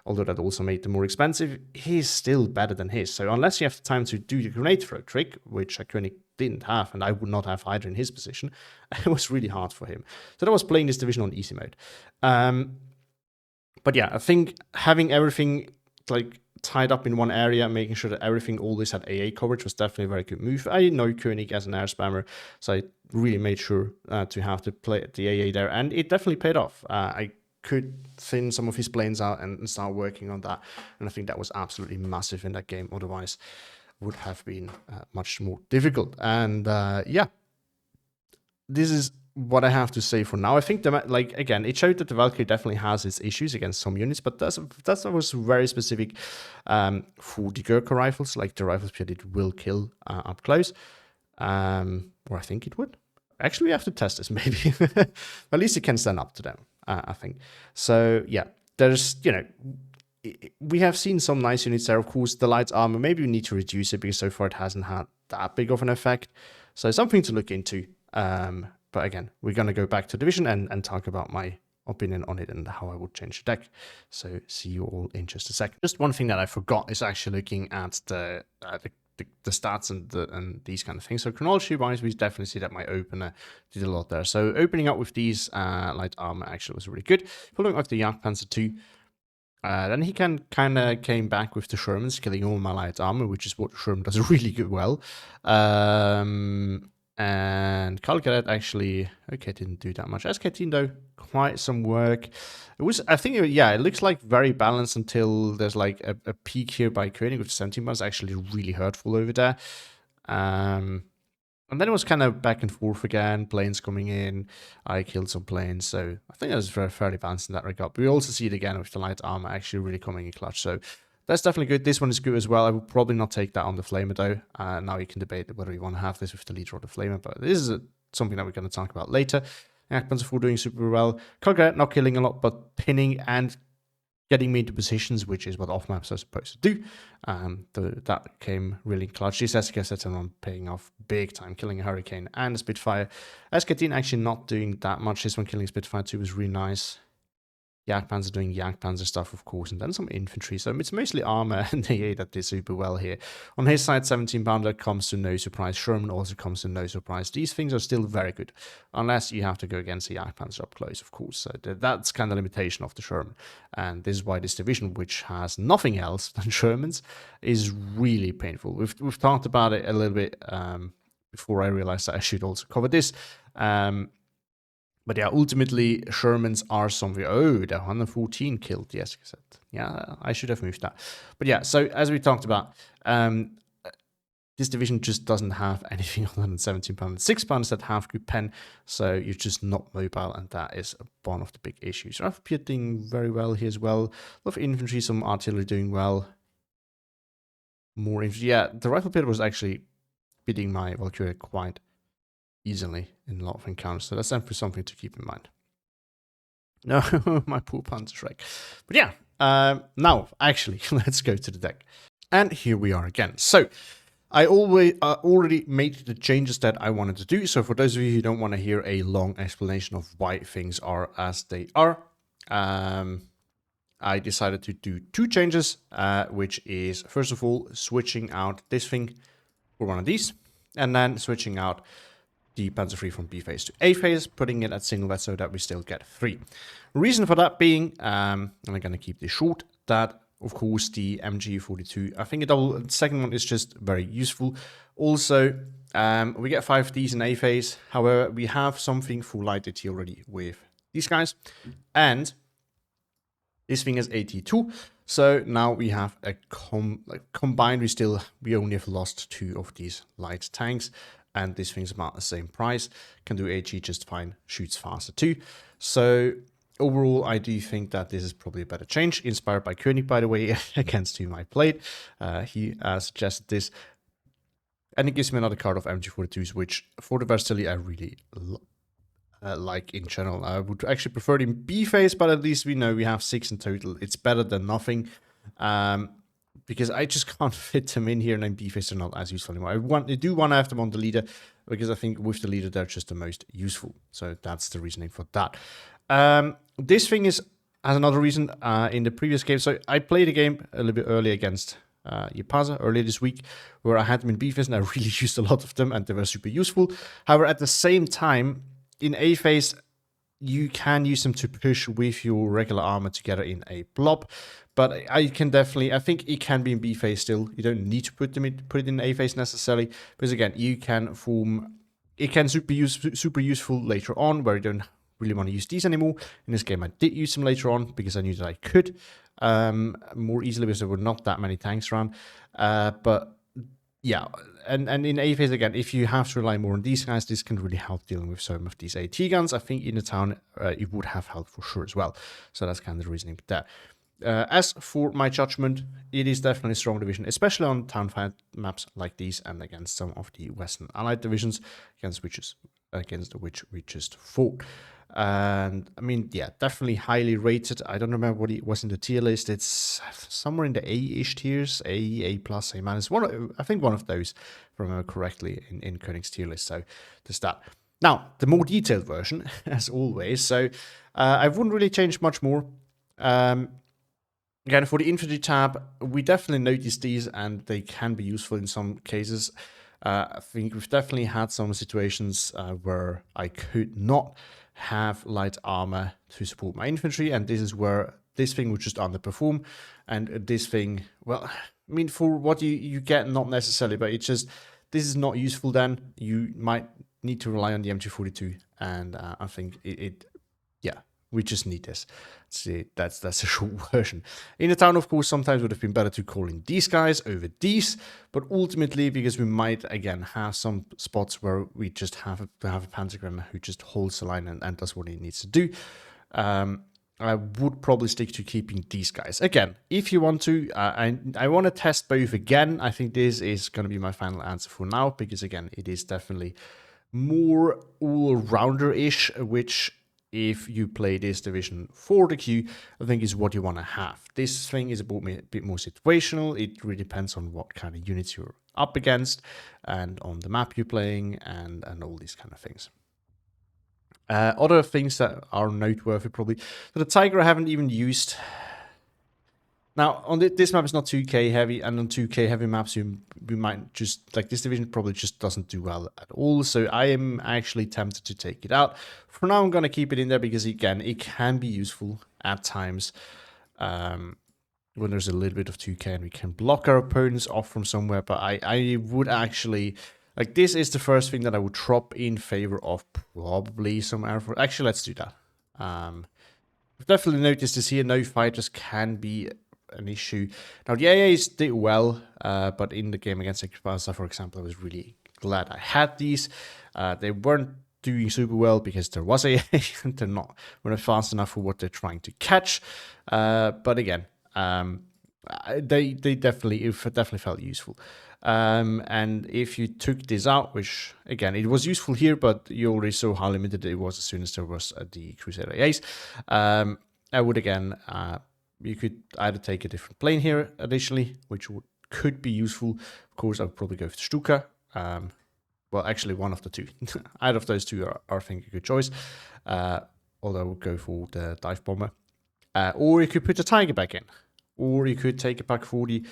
although that also made them more expensive, he's still better than his. So unless you have the time to do the grenade throw trick, which Koenig didn't have, and I would not have either in his position, it was really hard for him. So that was playing this division on easy mode. But yeah, I think having everything like tied up in one area, making sure that everything always had AA coverage was definitely a very good move. I know Koenig as an air spammer, so I really made sure to have the AA there, and it definitely paid off. I could thin some of his planes out and start working on that, and I think that was absolutely massive in that game. Otherwise, would have been much more difficult. And yeah, this is what I have to say for now. I think, like, again, it showed that the Valkyrie definitely has its issues against some units, but that was very specific for the Gurkha rifles. Like, the rifles it will kill up close, or I think it would. Actually, we have to test this, maybe. At least it can stand up to them, I think. So, yeah, there's, you know, we have seen some nice units there. Of course, the light armor, maybe we need to reduce it because so far it hasn't had that big of an effect. So, something to look into. But again, we're going to go back to division and talk about my opinion on it and how I would change the deck. So, see you all in just a second. Just one thing that I forgot is actually looking at the stats and these kind of things. So chronology wise, we definitely see that my opener did a lot there. So opening up with these light armor actually was really good. Following up the Jagdpanzer 2, then he kind of came back with the Shermans, killing all my light armor, which is what Sherman does really good well. And Calcaret actually, okay, didn't do that much. SK-10 though, quite some work. It was, I think, yeah, it looks like very balanced until there's like a peak here by Koenig with 17 was actually really hurtful over there. And then it was kind of back and forth again, planes coming in. I killed some planes, so I think it was fairly balanced in that regard. But we also see it again with the light armor actually really coming in clutch. So that's definitely good. This one is good as well. I will probably not take that on the Flamer though. Now you can debate whether you want to have this with the leader or the Flamer, but this is something that we're going to talk about later. Jagdpanzer 4 doing super well. Calcaret not killing a lot, but pinning and getting me into positions, which is what off-maps are supposed to do. That came really clutch. This SK-71 paying off big time, killing a Hurricane and a Spitfire. SK-10 actually not doing that much. This one killing Spitfire 2 was really nice. Jagdpanzer doing Jagdpanzer stuff, of course, and then some infantry. So it's mostly armor and AA that did super well here. On his side, 17 pounder comes to no surprise. Sherman also comes to no surprise. These things are still very good, unless you have to go against the Jagdpanzer up close, of course. So that's kind of the limitation of the Sherman. And this is why this division, which has nothing else than Shermans, is really painful. We've talked about it a little bit before I realized that I should also cover this. But yeah, ultimately, Shermans are something. Oh, the 114 killed, yes. Yeah, I should have moved that. But yeah, so as we talked about, this division just doesn't have anything other than 17 pounds, 6 pounds that have good pen, so you're just not mobile, and that is one of the big issues. Rifle doing very well here as well. A lot of infantry, some artillery doing well. More infantry. Yeah, the rifle pit was actually beating my Valkyrie quite easily in a lot of encounters, so that's definitely something to keep in mind. No, my poor Panzer Shrek. But yeah, now actually let's go to the deck, and here we are again. So I already made the changes that I wanted to do. So for those of you who don't want to hear a long explanation of why things are as they are, I decided to do 2 changes, which is first of all switching out this thing for one of these, and then switching out the Panzer III from B phase to A phase, putting it at singlet so that we still get 3. Reason for that being, and I'm going to keep this short, that of course the MG42, I think the second one is just very useful. Also, we get 5 of these in A phase, however, we have something for light AT already with these guys, and this thing is AT2, so now we have a combined, we only have lost 2 of these light tanks, and this thing's about the same price, can do AG just fine, shoots faster too. So overall, I do think that this is probably a better change, inspired by Koenig, by the way, against whom I played. He suggested this, and it gives me another card of MG42s, which for the versatility I really like in general. I would actually prefer it in B phase, but at least we know we have 6 in total. It's better than nothing. Because I just can't fit them in here, and then B phase are not as useful anymore. I do want to have them on the leader, because I think with the leader they're just the most useful. So that's the reasoning for that. This thing has another reason in the previous game. So I played a game a little bit early against Yapaza earlier this week, where I had them in B phase, and I really used a lot of them, and they were super useful. However, at the same time, in A phase, you can use them to push with your regular armor together in a blob, but I think it can be in B phase still. You don't need to put it in A phase necessarily, because again, you can form. It can super useful later on, where you don't really want to use these anymore. In this game, I did use them later on because I knew that I could more easily, because there were not that many tanks around. But yeah, and in A phase again, if you have to rely more on these guys, this can really help dealing with some of these AT guns. I think in the town it would have helped for sure as well. So that's kind of the reasoning there. As for my judgment, it is definitely a strong division, especially on town fight maps like these, and against some of the Western Allied divisions against which we just fought. And I mean, yeah, definitely highly rated. I don't remember what it was in the tier list. It's somewhere in the A-ish tiers, A plus, A minus. I think one of those, if I remember correctly, in Koenig's tier list. So there's that. Now, the more detailed version, as always. So I wouldn't really change much more. Again, for the infantry tab, we definitely notice these, and they can be useful in some cases. I think we've definitely had some situations where I could not have light armor to support my infantry, and this is where this thing would just underperform, and this thing, well, I mean, for what you get, not necessarily, but it's just, this is not useful then. You might need to rely on the MG42, and I think yeah, we just need this. See, that's a short version. In the town, of course, sometimes would have been better to call in these guys over these, but ultimately, because we might again have some spots where we just have a pentagram who just holds the line and does what he needs to do, I would probably stick to keeping these guys. Again, if you want to, I want to test both again. I think this is going to be my final answer for now, because again, it is definitely more all-rounder-ish, which, if you play this division for the queue, I think is what you want to have. This thing is a bit more situational. It really depends on what kind of units you're up against, and on the map you're playing, and all these kind of things. Other things that are noteworthy probably. So the Tiger I haven't even used. Now, on this map is not 2k heavy, and on 2k heavy maps, we might just, like, this division probably just doesn't do well at all, so I am actually tempted to take it out. For now, I'm going to keep it in there because, again, it can be useful at times when there's a little bit of 2k and we can block our opponents off from somewhere, but I would actually, like, this is the first thing that I would drop in favor of probably some air force. Actually, let's do that. I've definitely noticed this here, no fighters can be an issue. Now, the AAs did well, but in the game against Fallschirmpanzer, for example, I was really glad I had these. They weren't doing super well because there was AA, and we're not fast enough for what they're trying to catch. But again, they definitely felt useful. And if you took this out, which again, it was useful here, but you already saw how limited it was as soon as there was the Crusader AAs. I would again, you could either take a different plane here additionally, which could be useful. Of course, I would probably go for Stuka. Well, actually, one of the two. Either of those two are I think, a good choice. Although I would go for the dive bomber. Or you could put the Tiger back in. Or you could take a Pak 40.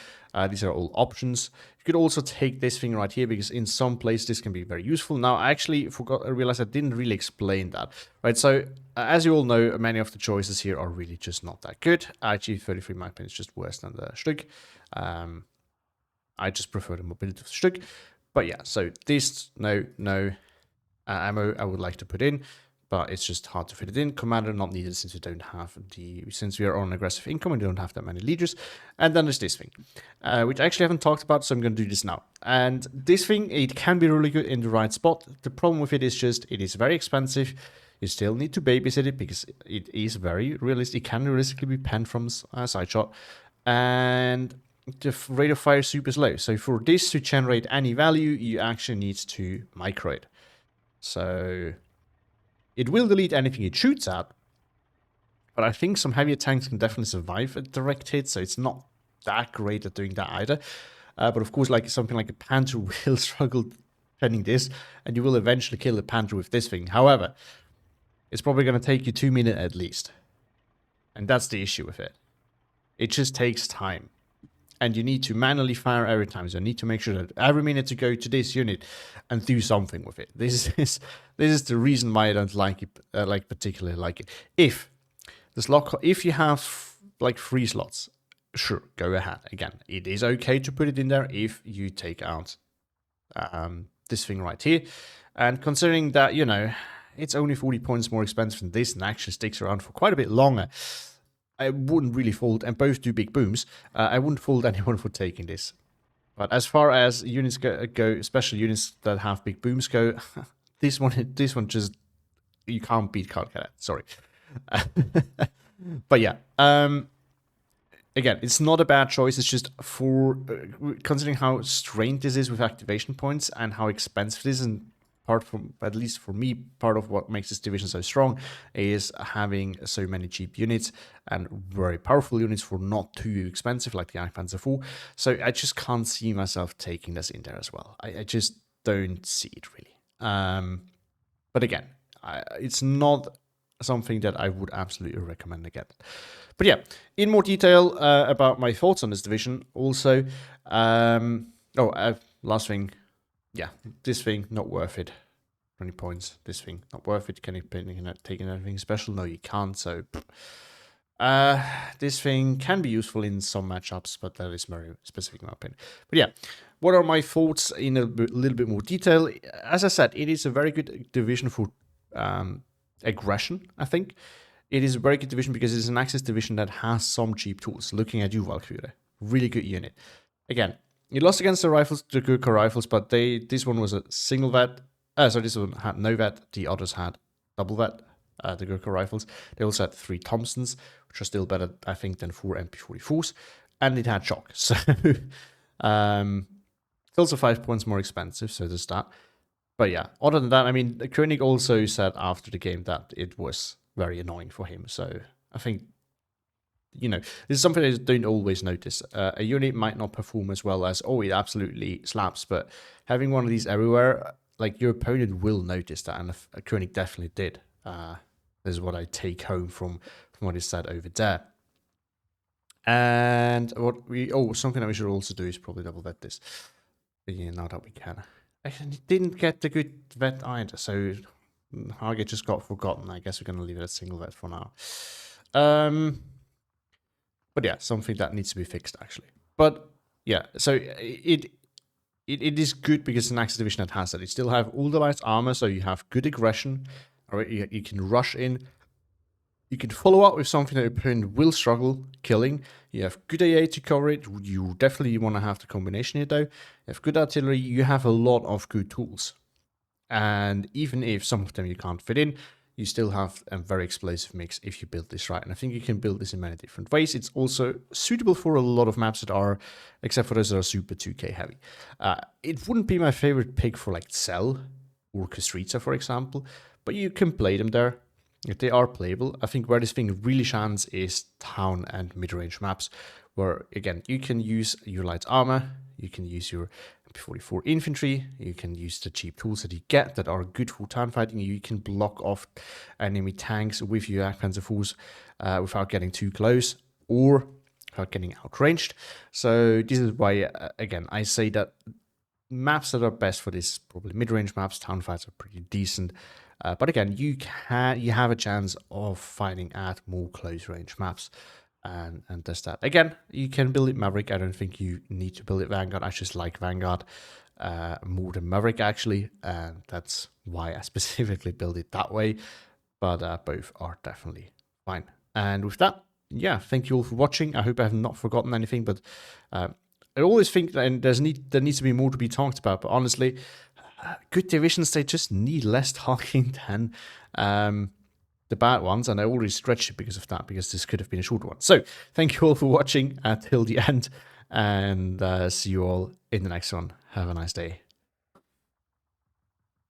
These are all options. You could also take this thing right here, because in some places this can be very useful. Now, I actually realized I didn't really explain that. Right, so as you all know, many of the choices here are really just not that good. Actually, 33 in my opinion is just worse than the Stück. I just prefer the mobility of the Stück. But yeah, so this, no ammo I would like to put in, but it's just hard to fit it in. Commander not needed since we don't have since we are on aggressive income and we don't have that many leaders. And then there's this thing, which I actually haven't talked about, so I'm going to do this now. And this thing, it can be really good in the right spot. The problem with it is just, it is very expensive. You still need to babysit it because it is very realistic. It can realistically be penned from a side shot. And the rate of fire is super slow. So for this to generate any value, you actually need to micro it. So it will delete anything it shoots at, but I think some heavier tanks can definitely survive a direct hit, so it's not that great at doing that either. But of course, like something like a Panther will struggle defending this, and you will eventually kill the Panther with this thing. However, it's probably going to take you 2 minutes at least. And that's the issue with it. It just takes time. And you need to manually fire every time. So you need to make sure that every minute to go to this unit and do something with it. This is the reason why I don't like it, particularly like it. If you have like 3 slots, sure, go ahead. Again, it is okay to put it in there if you take out this thing right here. And considering that, you know, it's only 40 points more expensive than this and actually sticks around for quite a bit longer, I wouldn't really fault, and both do big booms, I wouldn't fault anyone for taking this. But as far as units go, special units that have big booms go, this one just, you can't beat cna't. Sorry. But yeah, again, it's not a bad choice. It's just for considering how strained this is with activation points and how expensive it is, and at least for me, part of what makes this division so strong is having so many cheap units and very powerful units for not too expensive, like the Panzer IV. So I just can't see myself taking this in there as well. I just don't see it really. But again, it's not something that I would absolutely recommend again. But yeah, in more detail about my thoughts on this division also. Last thing. Yeah, this thing, not worth it. 20 points. This thing, not worth it. Can you take anything special? No, you can't. So, this thing can be useful in some matchups, but that is very specific in my opinion. But yeah, what are my thoughts in a little bit more detail? As I said, it is a very good division for aggression, I think. It is a very good division because it is an Axis division that has some cheap tools. Looking at you, Valkyrie. Really good unit. Again, you lost against the rifles, the Gurkha rifles, but this one was a single vet. This one had no vet. The others had double vet, the Gurkha rifles. They also had 3 Thompsons, which are still better, I think, than 4 MP44s. And it had shock. So, it's also 5 points more expensive, so there's that. But yeah, other than that, I mean, Koenig also said after the game that it was very annoying for him. So, I think, you know, this is something I don't always notice. A unit might not perform as well as, it absolutely slaps, but having one of these everywhere, like, your opponent will notice that, and Koenig definitely did. This is what I take home from what is said over there. And something that we should also do is probably double vet this. Yeah, now that we can. I didn't get the good vet either, so Target just got forgotten. I guess we're gonna leave it at single vet for now. But yeah, something that needs to be fixed actually. But yeah, so it is good because it's an Axis division that has that. You still have all the light armor, so you have good aggression. All right, you can rush in. You can follow up with something that your opponent will struggle killing. You have good AA to cover it. You definitely want to have the combination here though. You have good artillery. You have a lot of good tools. And even if some of them you can't fit in, you still have a very explosive mix if you build this right. And I think you can build this in many different ways. It's also suitable for a lot of maps that are, except for those that are super 2k heavy. It wouldn't be my favorite pick for like Cell or Kustritsa, for example, but you can play them there. If they are playable. I think where this thing really shines is town and mid-range maps, where again you can use your light armor, you can use your MP44 infantry, you can use the cheap tools that you get that are good for town fighting. You can block off enemy tanks with your Panzer force without getting too close or without getting outranged. So this is why again I say that maps that are best for this probably mid-range maps. Town fights are pretty decent. But again, you have a chance of fighting at more close range maps, and that's that. Again, you can build it Maverick. I don't think you need to build it Vanguard. I just like Vanguard more than Maverick actually, and that's why I specifically build it that way. But both are definitely fine. And with that, yeah, thank you all for watching. I hope I have not forgotten anything, but I always think that there needs to be more to be talked about. But honestly, good divisions, they just need less talking than the bad ones, and I already stretched it because of that, because this could have been a short one. So thank you all for watching till the end, and see you all in the next one. Have a nice day.